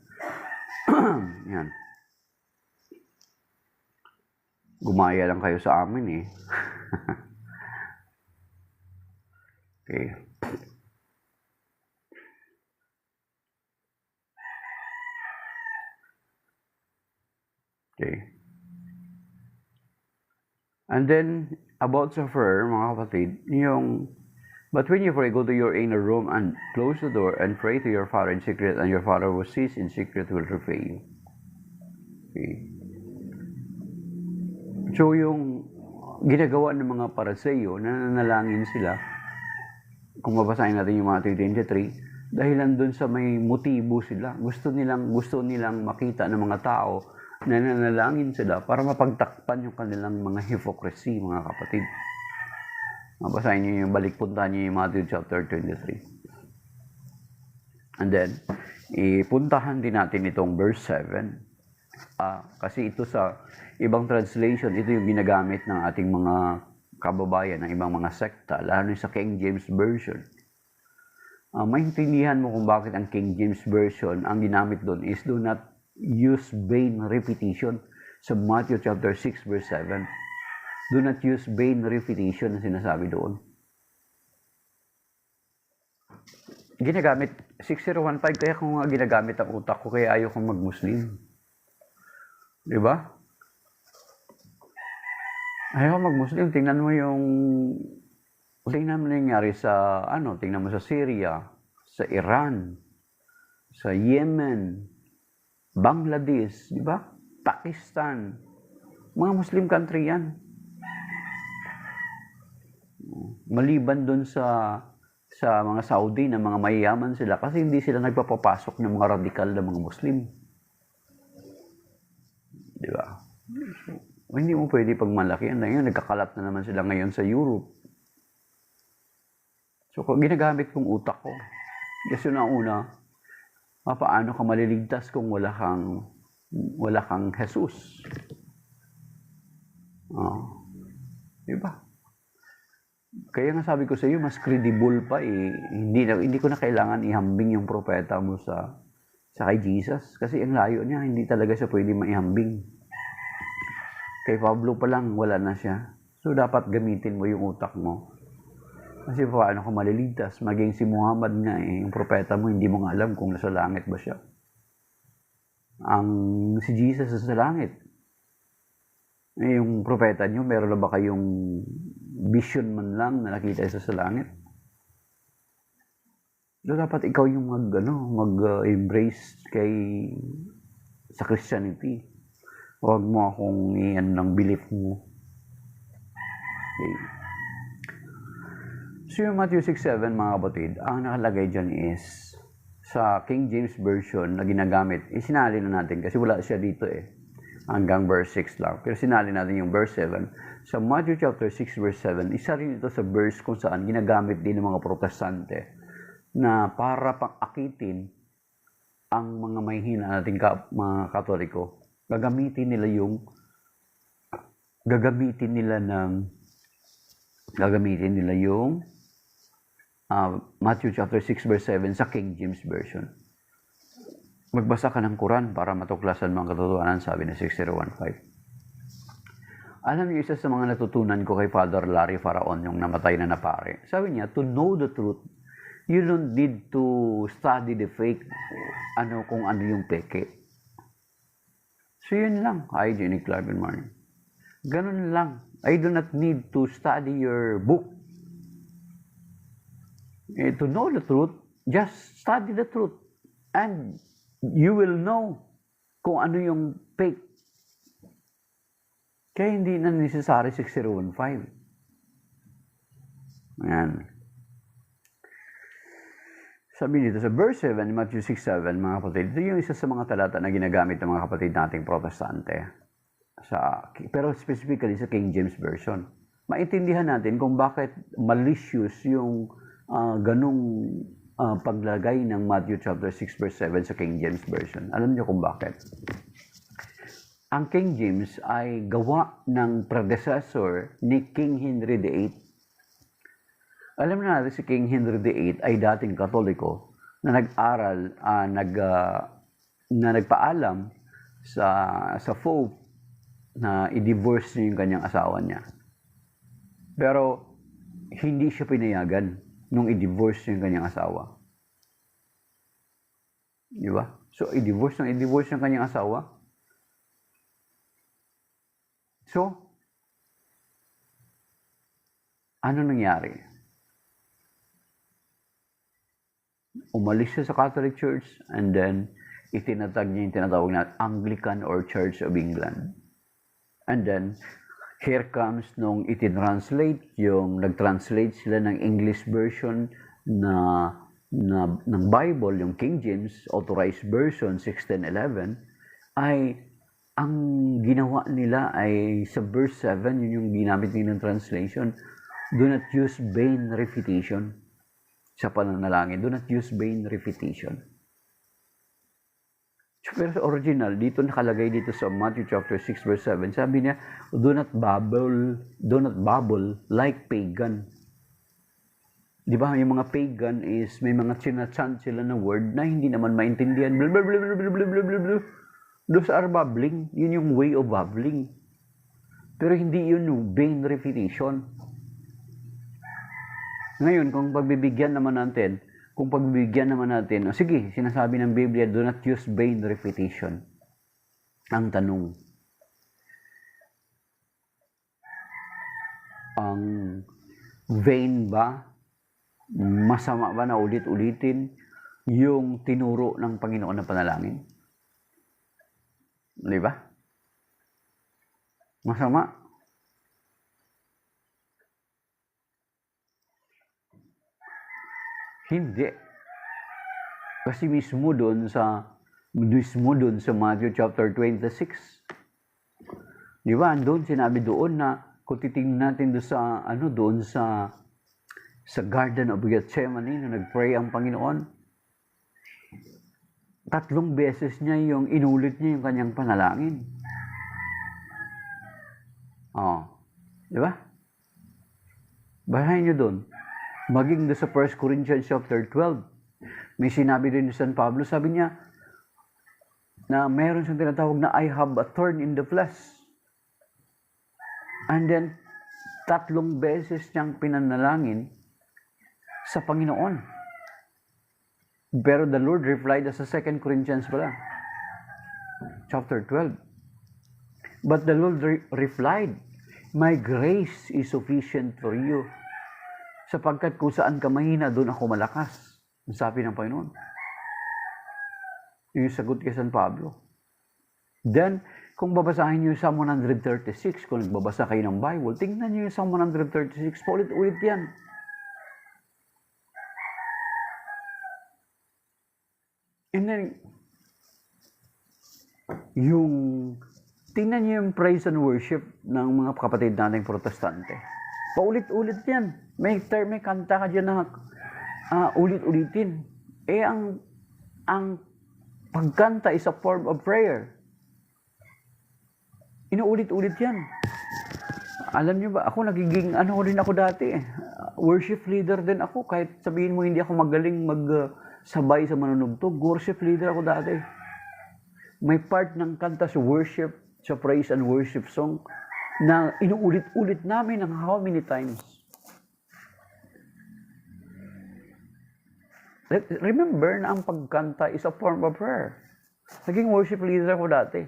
Yan. Gumaya lang kayo sa amin eh. Okay. Okay. And then, about sa prayer, mga kapatid, but when you pray, go to your inner room and close the door and pray to your Father in secret, and your Father who sees in secret will repay you. Okay. So, yung ginagawa ng mga Pariseo, nananalangin sila, kung mabasahin natin yung mga 23, dahilan dun sa may motibo sila. Gusto nilang makita ng mga tao na nananalangin sila para mapagtakpan yung kanilang mga hypocrisy, mga kapatid. Mabasahin niyo yung puntahan niyo yung Matthew chapter 23. And then, ipuntahan din natin itong verse 7. Kasi ito sa ibang translation, ito yung ginagamit ng ating mga kababayan, ng ibang mga sekta, lalo sa King James Version. Maintindihan mo kung bakit ang King James Version, ang ginamit doon is do not use vain repetition sa Matthew chapter 6 verse 7. Do not use vain repetition na sinasabi doon. Ginagamit 6015, kaya kung ginagamit ang utak ko, kaya ayaw kong mag-Muslim. Diba? Ayaw mag-Muslim. Tingnan mo nangyari sa, tingnan mo sa Syria, sa Iran, sa Yemen, Bangladesh, di ba? Pakistan. Mga Muslim country yan. Maliban doon sa mga Saudi na mga mayayaman sila kasi hindi sila nagpapapasok ng mga radikal na mga Muslim. Di ba? Hindi mo pwede pagmalakihan na yun. Nagkakalat na naman sila ngayon sa Europe. So, ginagamit kong utak ko. Kasi una, paano ka maliligtas kung wala kang Jesus? Diba? Kaya nga sabi ko sa iyo, mas credible pa eh. Hindi ko na kailangan ihambing yung propeta mo sa kay Jesus. Kasi ang layo niya, hindi talaga siya pwede maihambing. Kay Pablo pa lang, wala na siya. So, dapat gamitin mo yung utak mo. Kasi paano ka maliligtas? Maging si Muhammad nga yung propeta mo, hindi mo nga alam kung nasa langit ba siya. Si Jesus nasa langit. Yung propeta nyo, meron na ba kayong vision man lang na nakita sa langit? So, dapat ikaw yung mag-embrace sa Christianity. Huwag mo akong iyan ng belief mo. Okay. So yung Matthew 6:7, mga kapatid, ang nakalagay dyan is sa King James Version na ginagamit. Sinali na natin kasi wala siya dito eh. Hanggang verse 6 lang. Pero sinali natin yung verse 7. Sa Matthew chapter 6 verse 7, isa rin ito sa verse kung saan ginagamit din ng mga protestante na para pang-akitin ang mga mahihina nating mga Katoliko. Gagamitin nila yung Matthew chapter 6 verse 7 sa King James Version. Magbasa ka ng Quran para matuklasan mo ang katotohanan, sabi na 6015. Alam niyo, isa sa mga natutunan ko kay Father Larry Faraon, yung namatay na pare. Sabi niya, to know the truth, you don't need to study the fake, kung ano yung peke. So yun lang. Hi, Jenny Clark, good morning. Ganun lang. I do not need to study your book. To know the truth, just study the truth. And you will know kung ano yung fake. Kaya hindi na necessary 6015. Ayan. Sabi dito sa verse 7, Matthew 6:7, mga kapatid, ito yung isa sa mga talata na ginagamit ng mga kapatid nating protestante. Pero specifically sa King James Version. Maintindihan natin kung bakit malicious yung ganung paglagay ng Matthew chapter 6 verse 7 sa King James Version. Alam niyo kung bakit? ang King James ay gawa ng predecessor ni King Henry VIII. Alam na natin si King Henry VIII ay dating Katoliko na nag-aral, na nagpaalam sa Pope na i-divorce niya yung kanyang asawa niya. Pero hindi siya pinayagan nung i-divorce niya yung kanyang asawa. Di ba? So, i-divorce yung kanyang asawa. So, ano nangyari? Umalis siya sa Catholic Church and then itinatag niya yung tinatawag na Anglican or Church of England. And then, here comes nung itinranslate, yung nag-translate sila ng English version ng Bible, yung King James, Authorized Version 1611, ay ang ginawa nila ay sa verse 7, yun yung ginamit nilang translation, do not use vain repetition sa pananalangin. Do not use vain repetition. Pero sa original, dito nakalagay dito sa Matthew chapter 6 verse 7, sabi niya, do not babble like pagan. Di ba, yung mga pagan is may mga chinachant sila na word na hindi naman maintindihan. Blah, blah, blah, blah, blah, blah, blah, blah. Those are babbling. Yun yung way of babbling. Pero hindi yun yung vain repetition. Ngayon, kung pagbibigyan naman natin, sige, sinasabi ng Biblia, do not use vain repetition. Ang tanong, ang vain ba? Masama ba na ulit-ulitin yung tinuro ng Panginoon na panalangin? Di ba? Masama. Hindi. Kasi mismo doon sa Matthew chapter 26. Di ba? Doon sinabi doon na kung titingnan natin doon sa Garden of Gethsemane na nag-pray ang Panginoon, 3 beses niya inulit niya yung kanyang panalangin. Di ba? Basahin niyo doon. Maging doon sa 1 Corinthians chapter 12, may sinabi rin ni San Pablo, sabi niya, na mayroon siyang tinatawag na I have a thorn in the flesh. And then, 3 beses niyang pinanalangin sa Panginoon. Pero the Lord replied sa 2 Corinthians pala, chapter 12. But the Lord replied, my grace is sufficient for you. Sapagkat kung saan ka mahina, doon ako malakas. Ang sabi ng Panginoon. Yung sagot kay San Pablo. Then, kung babasahin niyo yung Psalm 136, kung nagbabasa kayo ng Bible, tingnan niyo yung Psalm 136, paulit-ulit yan. And then, tingnan niyo yung praise and worship ng mga kapatid nating protestante. Paulit-ulit yan. May kanta ka dyan na ulit-ulitin. Ang pagkanta is a form of prayer. Inuulit-ulit yan. Alam niyo ba, ako nagiging, rin ako dati. Worship leader din ako. Kahit sabihin mo hindi ako magaling magsabay sa manunugtog. Worship leader ako dati. May part ng kanta sa worship, sa praise and worship song, na inuulit-ulit namin ng how many times. Remember na ang pagkanta is a form of prayer. Naging worship leader ako dati.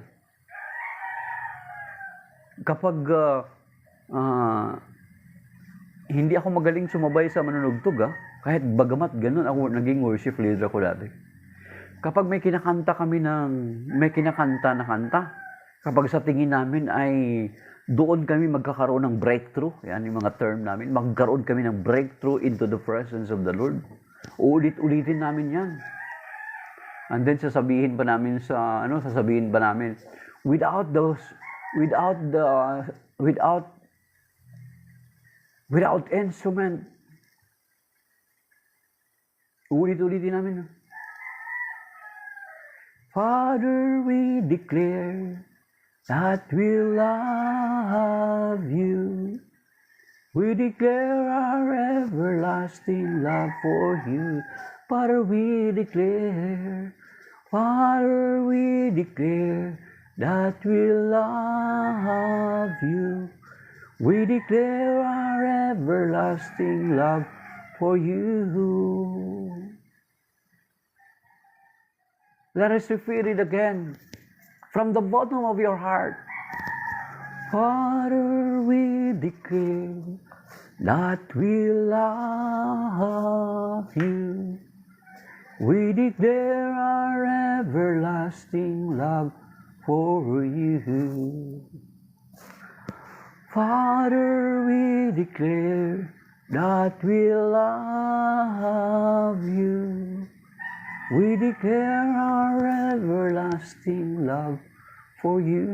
Kapag hindi ako magaling sumabay sa manunugtog, kahit bagamat ganun ako naging worship leader ako dati. Kapag may kinakanta na kanta, kapag sa tingin namin ay doon kami magkakaroon ng breakthrough, yan yung mga term namin, magkaroon kami ng breakthrough into the presence of the Lord. Ulit-ulitin namin yan. And then sasabihin pa namin without instrument. Ulit-ulitin namin. Father, we declare that will love you. We declare our everlasting love for you. Father, we declare, Father, we declare that we love you. We declare our everlasting love for you. Let us repeat it again from the bottom of your heart. Father, we declare that we love you. We declare our everlasting love for you. Father, we declare that we love you. We declare our everlasting love for you.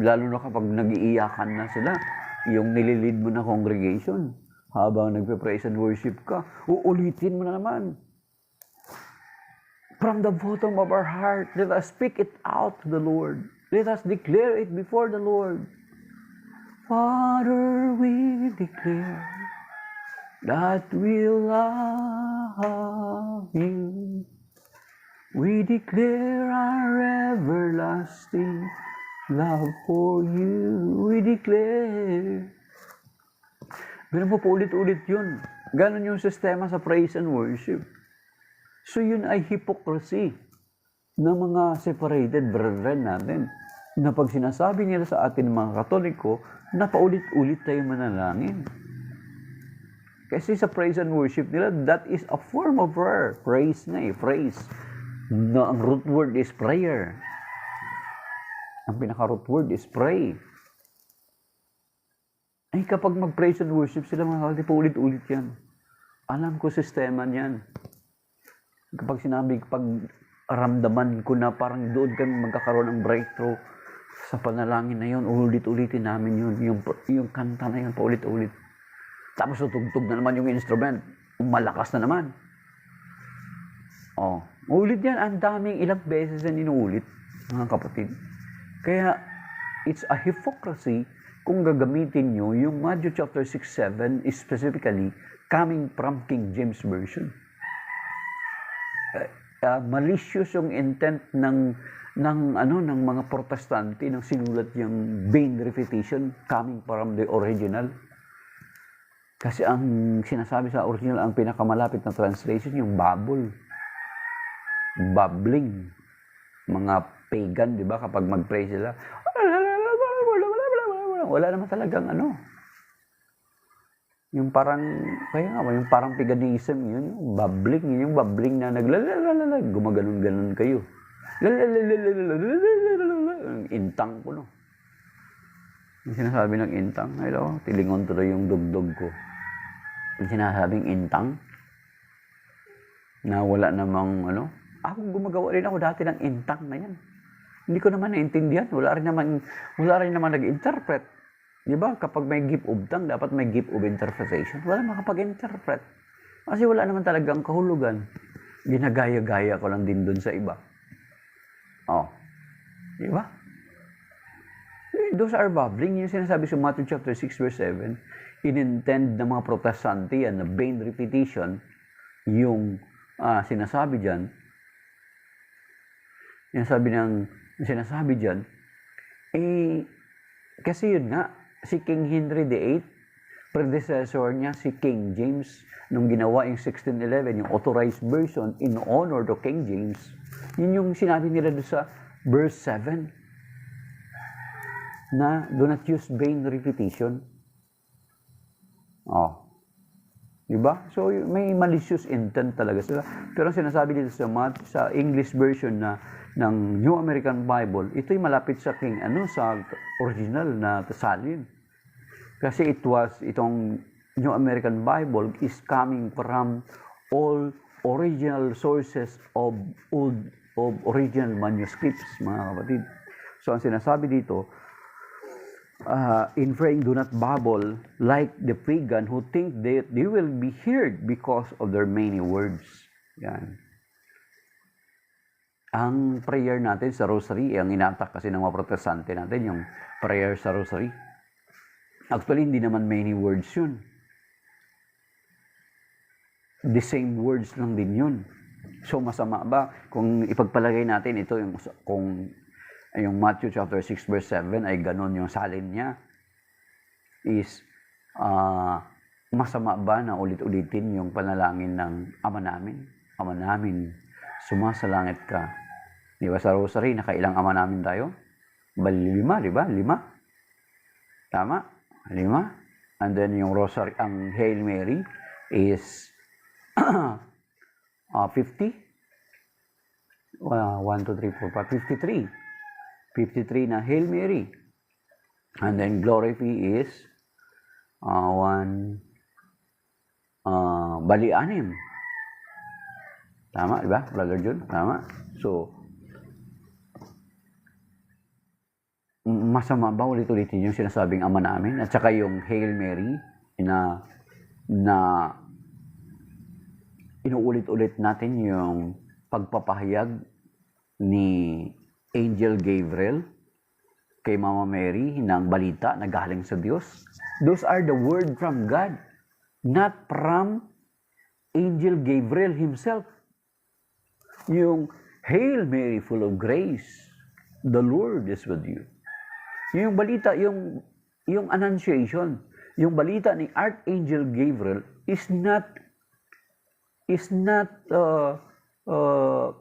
Lalo na kapag nag-iiyakan na sila, yung nililid mo na congregation, habang nagpe-praise and worship ka, uulitin mo na naman. From the bottom of our heart, let us speak it out to the Lord. Let us declare it before the Lord. Father, we declare that we love you. We declare our everlasting love for you. We declare. Pero mo po ulit-ulit yun. Ganon yung sistema sa praise and worship. So yun ay hypocrisy ng mga separated brethren natin. Na pag sinasabi nila sa atin mga Katoliko, na paulit-ulit tayo manalangin. Kasi sa praise and worship nila, that is a form of prayer. Praise na eh, praise. No, ang root word is prayer. Ang pinaka-root word is pray. Ay, kapag mag-praise and worship sila, mga kapatid, paulit-ulit yan. Alam ko sistema niyan. Kapag sinabi, pag ramdaman ko na parang doon kami magkakaroon ng breakthrough sa panalangin na yun, ulit-ulitin namin yun. Yung kanta na yun, paulit-ulit. Tapos tutugtog na naman yung instrument. Malakas na naman. Oh, ulit yan. Ang daming ilang beses na inuulit, mga kapatid. Kaya, it's a hypocrisy kung gagamitin nyo yung Matthew chapter 6-7 is specifically coming from King James Version. Malicious yung intent ng mga protestante nang sinulat yung vain repetition coming from the original. Kasi ang sinasabi sa original, ang pinakamalapit na translation, yung babble. Babbling. Mga pagan, di ba? Kapag mag-pray sila, wala naman talagang yung parang, kaya nga, yung parang paganism, yun, yung babbling na naglalalala, gumaganon-ganon kayo. Intang ko, no? Yung sinasabi ng intang, hello, tilingon tuloy yung dugdog ko. Yung sinasabing intang, na wala namang, ako gumagawa rin ako dati ng intang na yan. Hindi ko naman naintindihan. Wala rin naman nag-interpret. Di ba? Kapag may gift of tongue, dapat may gift of interpretation. Wala makapag-interpret. Kasi wala naman talagang kahulugan. Ginagaya-gaya ko lang din dun sa iba. Oh. Di ba? Those are babbling. Yung sinasabi sa Matthew chapter 6 verse 7, inintend ng mga protestante yan na vain repetition, yung sinasabi dyan, sinasabi dyan, kasi yun nga, si King Henry VIII, predecessor niya si King James, nung ginawa yung 1611, yung authorized version in honor to King James, yun yung sinabi nila doon sa verse 7, na do not use vain repetition. Oh. Diba? So, may malicious intent talaga sila. Pero sinasabi dito sa English version ng New American Bible, ito'y malapit sa sa original na Tasalin. Kasi itong New American Bible is coming from all original sources of original manuscripts, mga kapatid. So, ang sinasabi dito, in praying, do not babble like the pagan who think that they will be heard because of their many words. Yan. Ang prayer natin sa rosary, ang inatak kasi ng mga protestante natin, yung prayer sa rosary. Actually, hindi naman many words yun. The same words lang din yun. So, masama ba kung ipagpalagay natin ito, kung yung Matthew chapter 6 verse 7 ay ganon yung salin niya, is masama ba na ulit-ulitin yung panalangin ng Ama namin? Ama namin, sumasalangit ka. Di ba sa rosary, nakailang Ama namin tayo? Bali 5, di ba? 5? Tama? 5? And then yung rosary, ang Hail Mary is 50? 1, 2, 3, 4, 5, 53. 53 na Hail Mary. And then Glory Fee is 1, bali 6. Tama, di ba? Brother Jun? Tama. So, masama ba ulit-ulitin yung sinasabing Ama namin? At saka yung Hail Mary na inuulit-ulit natin yung pagpapahayag ni Angel Gabriel kay Mama Mary ng balita na galing sa Diyos. Those are the word from God, not from Angel Gabriel himself. Yung Hail Mary, full of grace, the Lord is with you. Yung balita, yung annunciation, yung balita ni Archangel Gabriel is not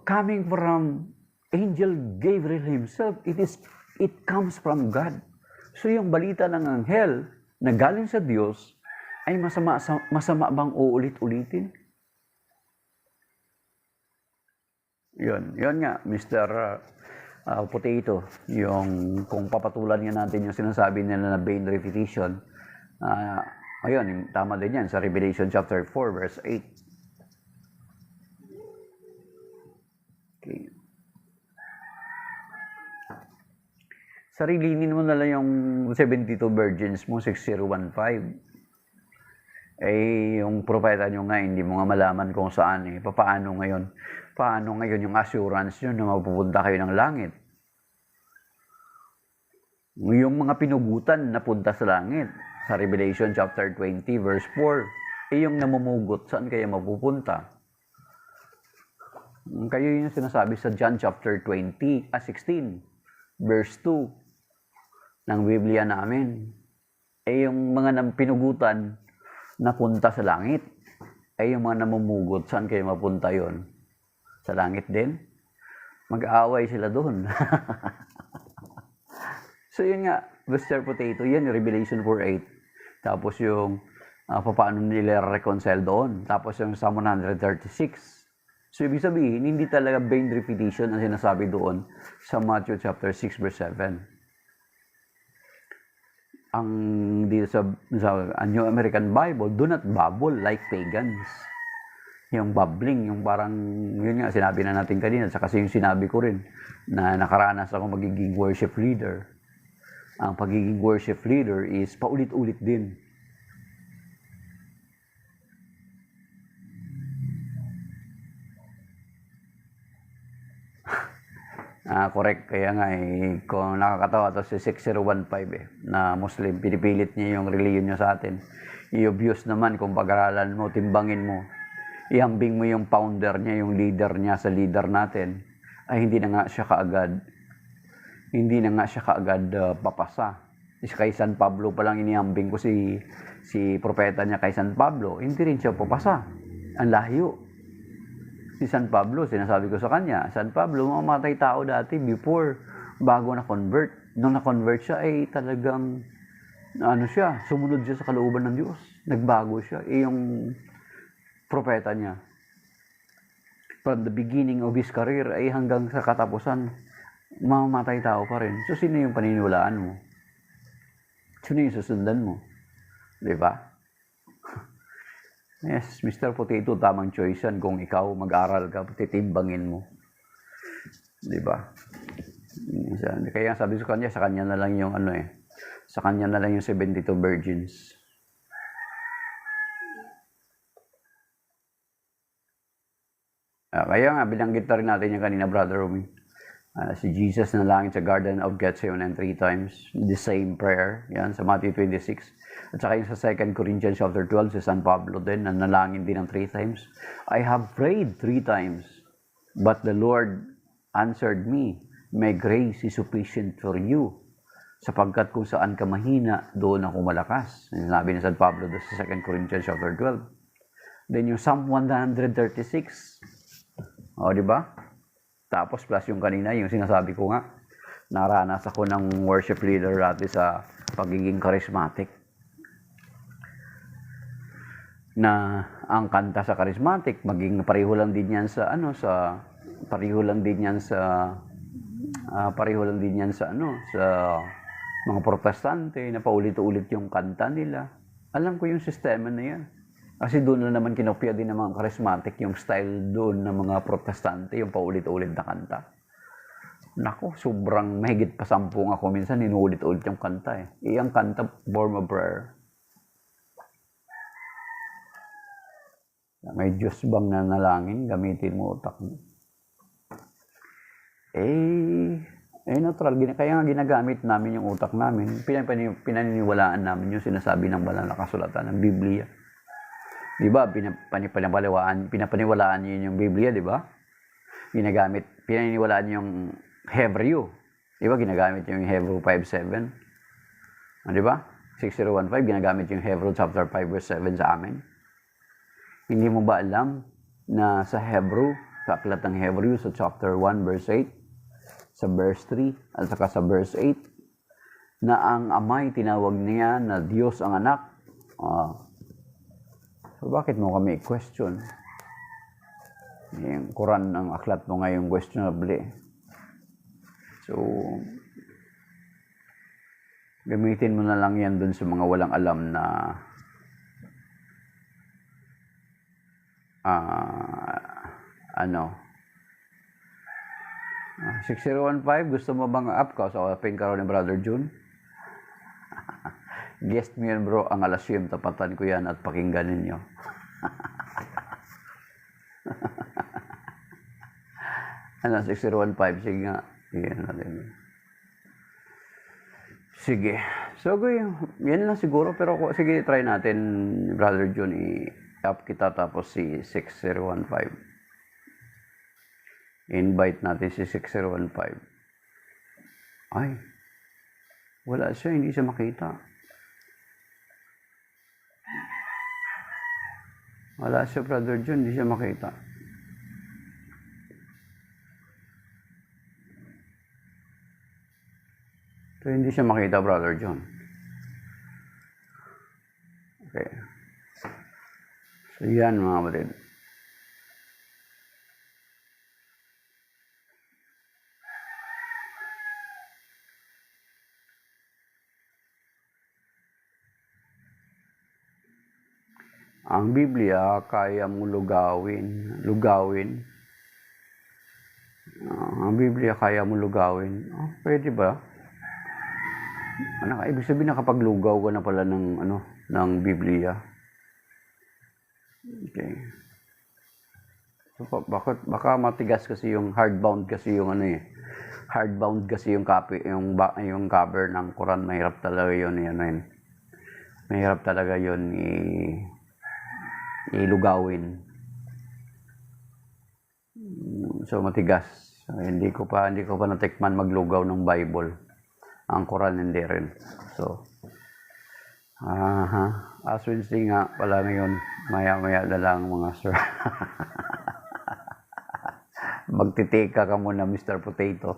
coming from Angel Gabriel himself. It comes from God. So yung balita ng anghel na galing sa Diyos ay masama bang uulit-ulitin? Yun nga, Mr. Potato, yung kung papatulan niya natin yung sinasabi nila na vain repetition, ayun, tama din yan sa Revelation chapter 4 verse 8. Okay. Sarilinin mo na lang yung 72 virgins mo, 6015. Yung propeta nyo nga, hindi mo nga malaman kung saan Paano ngayon yung assurance nyo na mapupunta kayo ng langit? Yung mga pinugutan na punta sa langit, sa Revelation chapter 20 verse 4, yung namumugot, saan kaya mapupunta? Kayo yung sinasabi sa John chapter 16 verse 2 ng Biblia namin. Yung mga pinugutan na punta sa langit, yung mga namumugot, saan kayo mapunta yon? Sa langit din? Mag-aaway sila doon. So yun nga, Mr. Potato, yan yung Revelation 4:8. Tapos yung paano nila reconcile doon. Tapos yung Psalm 136. So ibig sabihin, hindi talaga vain repetition ang sinasabi doon sa Matthew chapter 6 verse 7. Ang dito sa New American Bible, do not babble like pagans. Yung babbling, yung parang, yun nga, sinabi na natin kanina, saka kasi yung sinabi ko rin, na nakaranas ako magiging worship leader. Ang pagiging worship leader is paulit-ulit din. Correct. Kaya nga kung nakakatawa to si 6015 na Muslim, pinipilit niya yung religion niya sa atin. I-obvious naman kung pag-aralan mo, timbangin mo. Ihambing mo yung founder niya, yung leader niya sa leader natin, ay hindi na nga siya kaagad papasa. Kay San Pablo pa lang inihambing ko si propeta niya kay San Pablo, hindi rin siya papasa. Ang layo. Si San Pablo, sinasabi ko sa kanya, San Pablo, mamatay tao dati bago na-convert. Nung na-convert siya, ay talagang, sumunod siya sa kalooban ng Diyos. Nagbago siya. Yung propeta niya, from the beginning of his career, ay hanggang sa katapusan, mamamatay tao pa rin. So, sino yung paniniwalaan mo? Sino yung susundan mo? Diba? Yes, Mr. Potato, tamang choice yan. Kung ikaw mag-aral ka, titimbangin mo. Diba? Kaya sabi ko sa kanya na lang yung sa kanya na lang yung 72 virgins. Kaya nga, binanggit na rin natin yung kanina, Brother Rumi. Si Jesus nalangin sa Garden of Gethsemane 3 times. The same prayer. Yan, sa Matthew 26. At saka yung sa 2 Corinthians chapter 12, si San Pablo din, na nalangin din ng 3 times. I have prayed 3 times, but the Lord answered me, my grace is sufficient for you. Sapagkat kung saan ka mahina, doon ako malakas. Sinabi ni San Pablo doon sa 2 Corinthians chapter 12. Then yung Psalm 136. O, di ba? Tapos plus yung kanina, yung sinasabi ko nga, naranas ako ng worship leader dati sa pagiging charismatic. Na ang kanta sa charismatic, maging pareho lang din yan sa mga protestante na paulit-ulit yung kanta nila. Alam ko yung sistema na yan. Kasi doon na naman kinopya din ng mga charismatic yung style doon ng mga protestante, yung paulit-ulit na kanta. Nako, sobrang mahigit pa 10 ako minsan, inuulit-ulit yung kanta eh. Iyang kanta, form of prayer. May Diyos bang nanalangin, gamitin mo utak mo. Natural. Kaya nga ginagamit namin yung utak namin. Pinaniniwalaan namin yung sinasabi ng banal na kasulatan ng Biblia. Di ba? Pinapaniwalaan niyo yung Biblia, di ba? Pinaniniwalaan yung Hebrew. Di ba? Ginagamit yung Hebrew 5:7. Di ba? 6015, ginagamit yung Hebrew chapter 5 verse 7 sa amin. Hindi mo ba alam na sa Hebrew, sa aklat ng Hebrew, sa chapter 1 verse 8, sa verse 3, at saka sa verse 8, na ang Ama'y tinawag niya na Diyos ang anak. So bakit mo kami question? Yung Quran ang aklat mo ngayon questionable. So, gamitin mo na lang yan dun sa mga walang alam na 6015, gusto mo bang up ka? So, aping ka ni Brother June? Guest mo yan bro, ang alasyem, tapatan ko yan at pakinggan ninyo. Ano, 6015, sige nga. Sige. So, yan lang siguro, pero sige, try natin, Brother June, i-up kita tapos si 6015. Invite natin si 6015. Ay, wala siya, hindi siya makita. Wala siya, Brother John, hindi siya makita. So, hindi siya makita, Brother John. Okay. So, yan mga kapatid. Ang Biblia, kaya mo lugawin. Ang Biblia, kaya mo lugawin. Pwede ba? Ibig sabihin nakapaglugaw ka na pala ng Biblia. Okay. So, baka matigas kasi yung hardbound kasi yung hardbound kasi yung copy, yung cover ng Quran, mahirap talaga yun. Mahirap talaga yun ilugawin. So matigas. Hindi ko pa natikman maglugaw ng Bible. Ang Quran hindi rin. So as Wednesday nga pala ngayon, maya-maya na lang mga sir. Magtitika ka muna, Mr. Potato.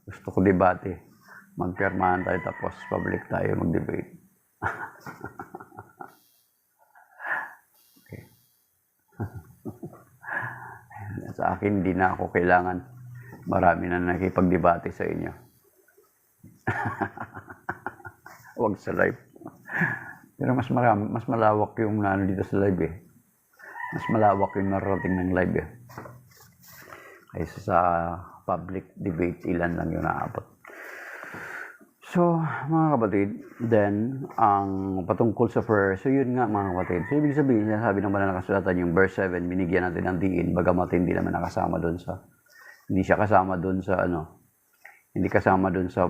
Gusto ko debate. Magpirmahan tayo tapos public tayo mag-debate. Okay. Sa akin, hindi na ako kailangan. Marami na nakipag-debate sa inyo. Huwag sa live. Pero mas malawak yung dito sa live eh. Mas malawak yung narating ng live eh. Kaysa sa public debate, ilan lang yung naabot. So, mga kapatid, then, ang patungkol sa prayer, so yun nga mga kapatid. So, ibig sabihin, sabi ng banal na kasulatan, yung verse 7, binigyan natin ng diin, bagamat hindi naman nakasama doon sa, hindi siya kasama doon sa, hindi kasama doon sa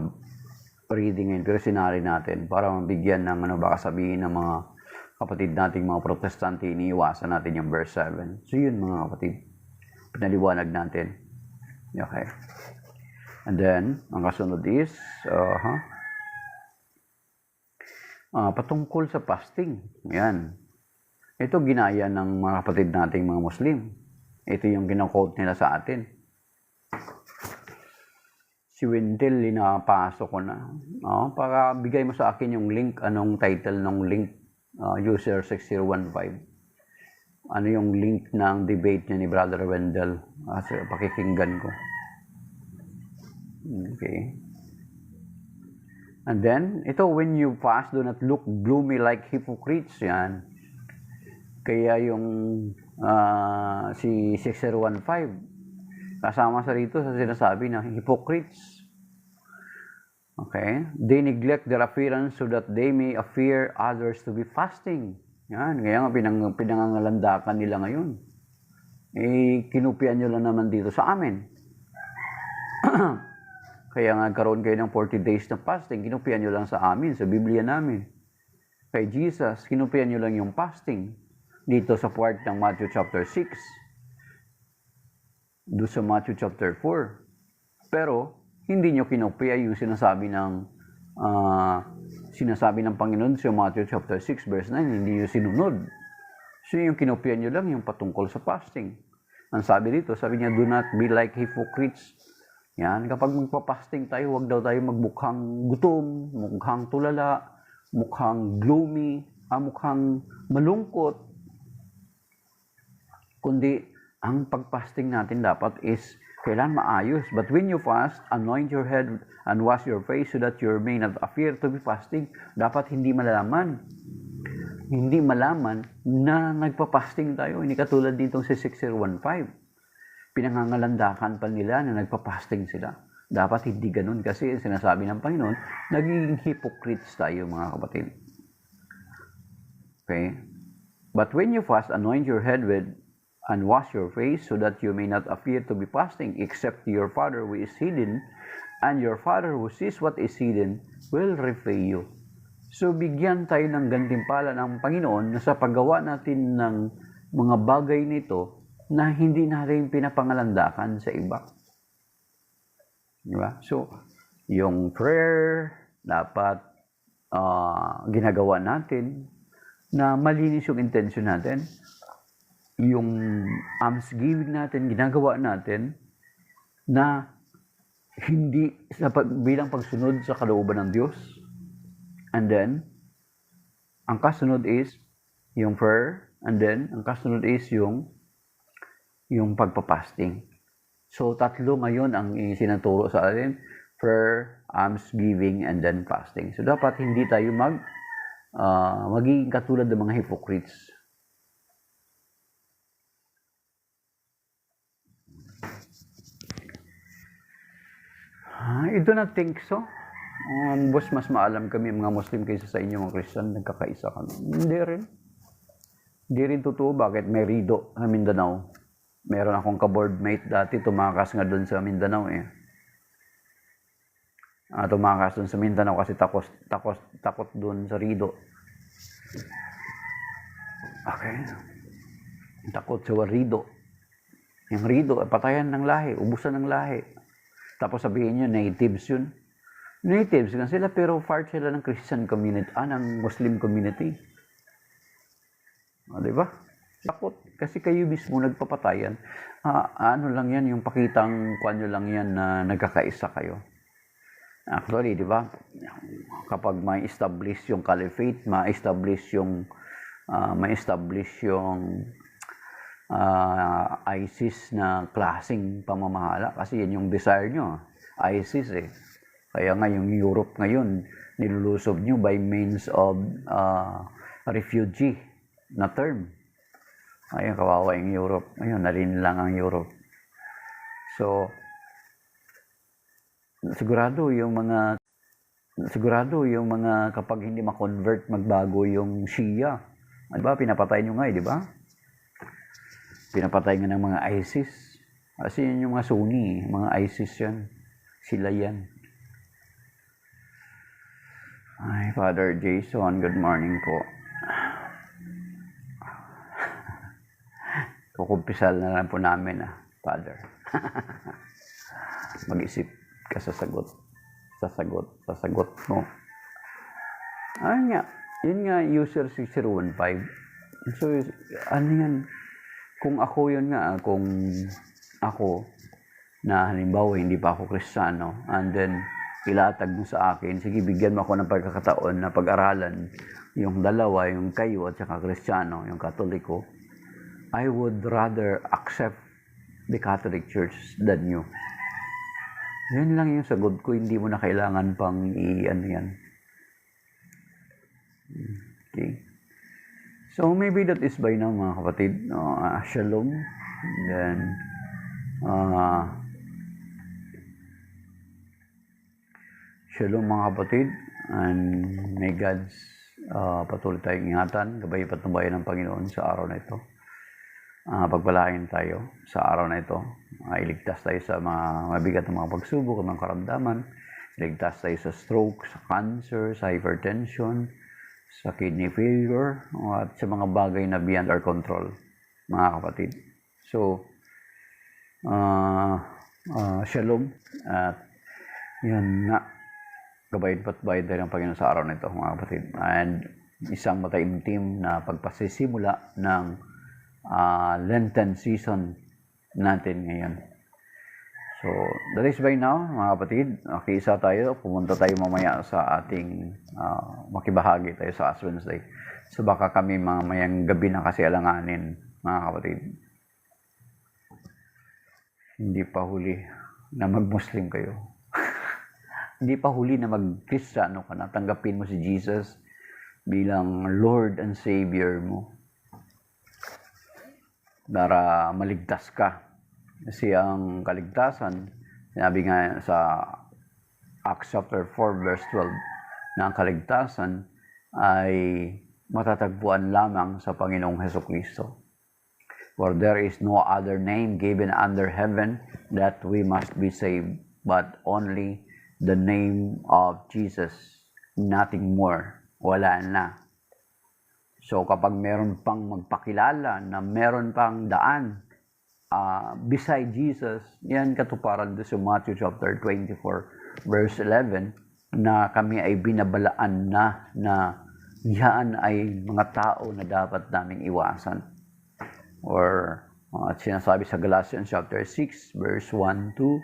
reading ngayon, pero sinari natin para mabigyan ng, baka sabihin ng mga kapatid nating mga protestante, iniiwasan natin yung verse 7. So, yun mga kapatid, pinaliwanag natin. Okay. And then, ang kasunod is, patungkol sa fasting. Yan. Ito ginaya ng mga kapatid nating mga Muslim. Ito yung kino-quote nila sa atin. Si Wendell, linapasok ko na. Para bigay mo sa akin yung link, anong title ng link, user 6015. Ano yung link ng debate niya ni Brother Wendell? Pakikinggan ko. Okay. And then, ito, when you fast, do not look gloomy like hypocrites. Yan. Kaya yung si 6015, kasama sa rito sa sinasabi na hypocrites. Okay? They neglect their appearance so that they may appear others to be fasting. Yan. Kaya nga pinangangalandakan nila ngayon. Kinupian nyo lang naman dito sa amin. Kaya nga nagkaroon kayo ng 40 days na fasting, kinupian nyo lang sa amin, sa Biblia namin. Kay Jesus, kinupian nyo lang yung fasting dito sa part ng Matthew chapter 6. Doon sa Matthew chapter 4. Pero, hindi nyo kinupia yung sinasabi ng Panginoon sa Matthew chapter 6 verse 9, hindi nyo sinunod. So yung kinupian nyo lang yung patungkol sa fasting. Ang sabi dito, sabi niya, do not be like hypocrites. Yan, kapag magpa-fasting tayo, huwag daw tayo magmukhang gutom, mukhang tulala, mukhang gloomy, mukhang malungkot. Kundi, ang pag-fasting natin dapat is kailangan maayos. But when you fast, anoint your head and wash your face so that you may not appear to be fasting. Dapat hindi malaman na nagpa-fasting tayo. Hindi katulad ditong si 6015. Pinangangalandakan pa nila na nagpa-fasting sila. Dapat hindi ganun kasi sinasabi ng Panginoon, nagiging hypocrites tayo mga kapatid. Okay? But when you fast, anoint your head with and wash your face so that you may not appear to be fasting except your Father who is hidden, and your Father who sees what is hidden will repay you. So bigyan tayo ng gantimpala ng Panginoon na sa paggawa natin ng mga bagay nito na hindi natin pinapangalandakan sa iba. Diba? So, yung prayer, dapat ginagawa natin na malinis yung intention natin. Yung almsgiving natin, ginagawa natin na hindi bilang pagsunod sa kalooban ng Diyos. And then, ang kasunod is yung prayer. And then, ang kasunod is yung pagpapasting. So, tatlo ngayon ang sinaturo sa atin, prayer, almsgiving, and then fasting. So, dapat hindi tayo magiging katulad ng mga hypocrites. I do not think so. Boss, mas maalam kami mga Muslim kaysa sa inyo mga Christian, nagkakaisa kami. Hindi rin. Hindi rin totoo. Bakit? May rido sa Mindanao. Meron akong ka-boardmate dati, tumakas nga doon sa Mindanao eh. Tumakas doon sa Mindanao kasi takot doon sa rido. Okay. Takot sa rido. Yung rido, patayan ng lahi, ubusan ng lahi. Tapos sabihin nyo, natives yun. Natives nga sila, pero part sila ng Christian community, ng Muslim community. Diba? Takot. Kasi kayo mismo nagpapatayan. Ano lang yan, yung pakitang kuanyo lang yan na nagkakaisa kayo. Actually, di ba? Kapag may establish yung caliphate, ma-establish yung ISIS na klaseng pamamahala. Kasi yan yung desire nyo. ISIS eh. Kaya nga yung Europe ngayon, nilulusob nyo by means of refugee na term. Ayun, kawawa yung Europe. Ayun, nalin lang ang Europe. So, sigurado yung mga sigurado yung mga kapag hindi ma-convert, magbago yung Shia. Diba? Pinapatay nyo nga, di ba? Pinapatay nga ng mga ISIS. Kasi yun yung mga Sunni, mga ISIS yan. Sila yan. Ay, Father Jason, good morning po. Kukumpisal na lang po namin, Father. Mag-isip ka sa sagot. Sasagot mo. Ayun nga, yun nga, user 6015. So, ano yan? Kung ako yun nga, kung ako, na halimbawa hindi pa ako Kristiyano, and then ilatag mo sa akin, sige, bigyan mo ako ng pagkakataon na pag-aralan yung dalawa, yung kayo at saka Kristiyano, yung Katoliko, I would rather accept the Catholic Church than you. Yun lang yung sagot ko, hindi mo na kailangan pang i-ano yan. Okay. So maybe that is by now, mga kapatid. Shalom. Then, shalom mga kapatid. And may God's patuloy tayong ingatan, gabay patnubayan ng Panginoon sa araw na ito. Pagpalain tayo sa araw na ito. Iligtas tayo sa mga mabigat na mga pagsubok, mga karamdaman. Iligtas tayo sa stroke, sa cancer, sa hypertension, sa kidney failure, at sa mga bagay na beyond our control, mga kapatid. So, shalom. At yan nga, gabayin patbayin tayo ng Panginoon sa araw na ito, mga kapatid. And isang mataimtim na pagpasisimula ng Lenten season natin ngayon. So, that is by now, mga kapatid. Kiisa tayo, pumunta tayo mamaya sa ating makibahagi tayo sa Ash Wednesday. So, baka kami mamayang gabi na kasi alanganin, mga kapatid. Hindi pa huli na mag-Muslim kayo. Hindi pa huli na mag-Kristiyano ka na. Tanggapin mo si Jesus bilang Lord and Savior mo. Para maligtas ka. Kasi ang kaligtasan, sinabi nga sa Acts chapter 4 verse 12, na ang kaligtasan ay matatagpuan lamang sa Panginoong Hesukristo. For there is no other name given under heaven that we must be saved, but only the name of Jesus, nothing more. Wala na. So kapag meron pang magpakilala na meron pang daan beside Jesus, yan katuparan doon sa Matthew chapter 24 verse 11 na kami ay binabalaan na yan ay mga tao na dapat naming iwasan. Or sinasabi sa Galatians chapter 6 verse 1 to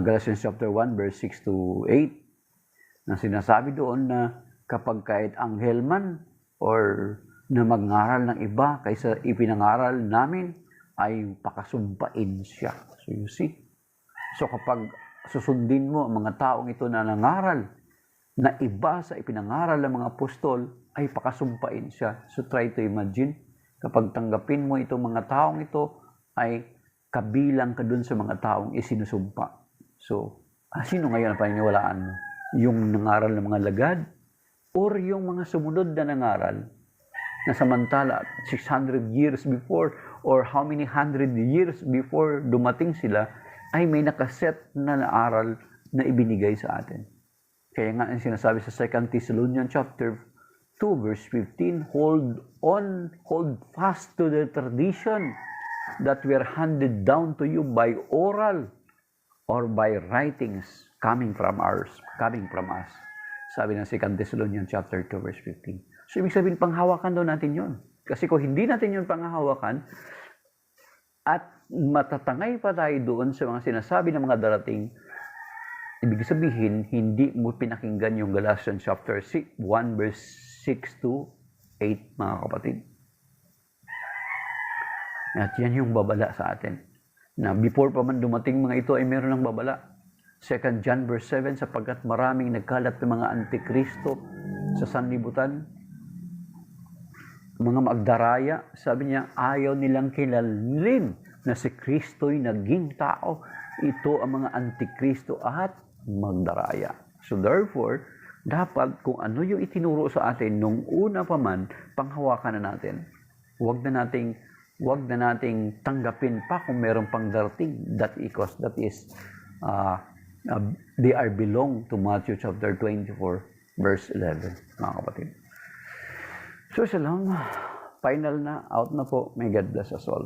Galatians chapter 1 verse 6 to 8 na sinasabi doon na kapag kahit anghel man or na magngaral ng iba kaysa ipinangaral namin, ay pakasumpain siya. So you see? So kapag susundin mo ang mga taong ito na nangaral na iba sa ipinangaral ng mga apostol, ay pakasumpain siya. So try to imagine, kapag tanggapin mo itong mga taong ito, ay kabilang ka dun sa mga taong isinusumpa. So, sino ngayon ang paniniwalaan mo? Yung nangaral ng mga lagad? Or yung mga sumunod na nangaral na samantala 600 years before or how many hundred years before dumating sila ay may nakaset na naaral na ibinigay sa atin. Kaya nga ang sinasabi sa 2 Thessalonians chapter 2 verse 15, hold fast to the tradition that were handed down to you by oral or by writings coming from us. Sabi ng 2 Thessalonians chapter 2 verse 15. So ibig sabihin, panghawakan daw natin yun. Kasi kung hindi natin yun panghawakan, at matatangay pa tayo doon sa mga sinasabi ng mga darating, ibig sabihin, hindi mo pinakinggan yung Galatians chapter 1 verse 6 to 8, mga kapatid. At yan yung babala sa atin. Na before pa man dumating mga ito ay meron ng babala. 2 John verse 7, sapagkat maraming nagkalat ng mga antikristo sa sanlibutan, mga magdaraya, sabi niya, ayaw nilang kilalin na si Kristo'y naging tao. Ito ang mga antikristo at magdaraya. So therefore, dapat kung ano yung itinuro sa atin nung una pa man, panghawakan na natin. Huwag na nating tanggapin pa kung meron pang darating that is they are belong to Matthew chapter 24 verse 11, mga kapatid. So siya lang, final na, out na po. May God bless us all.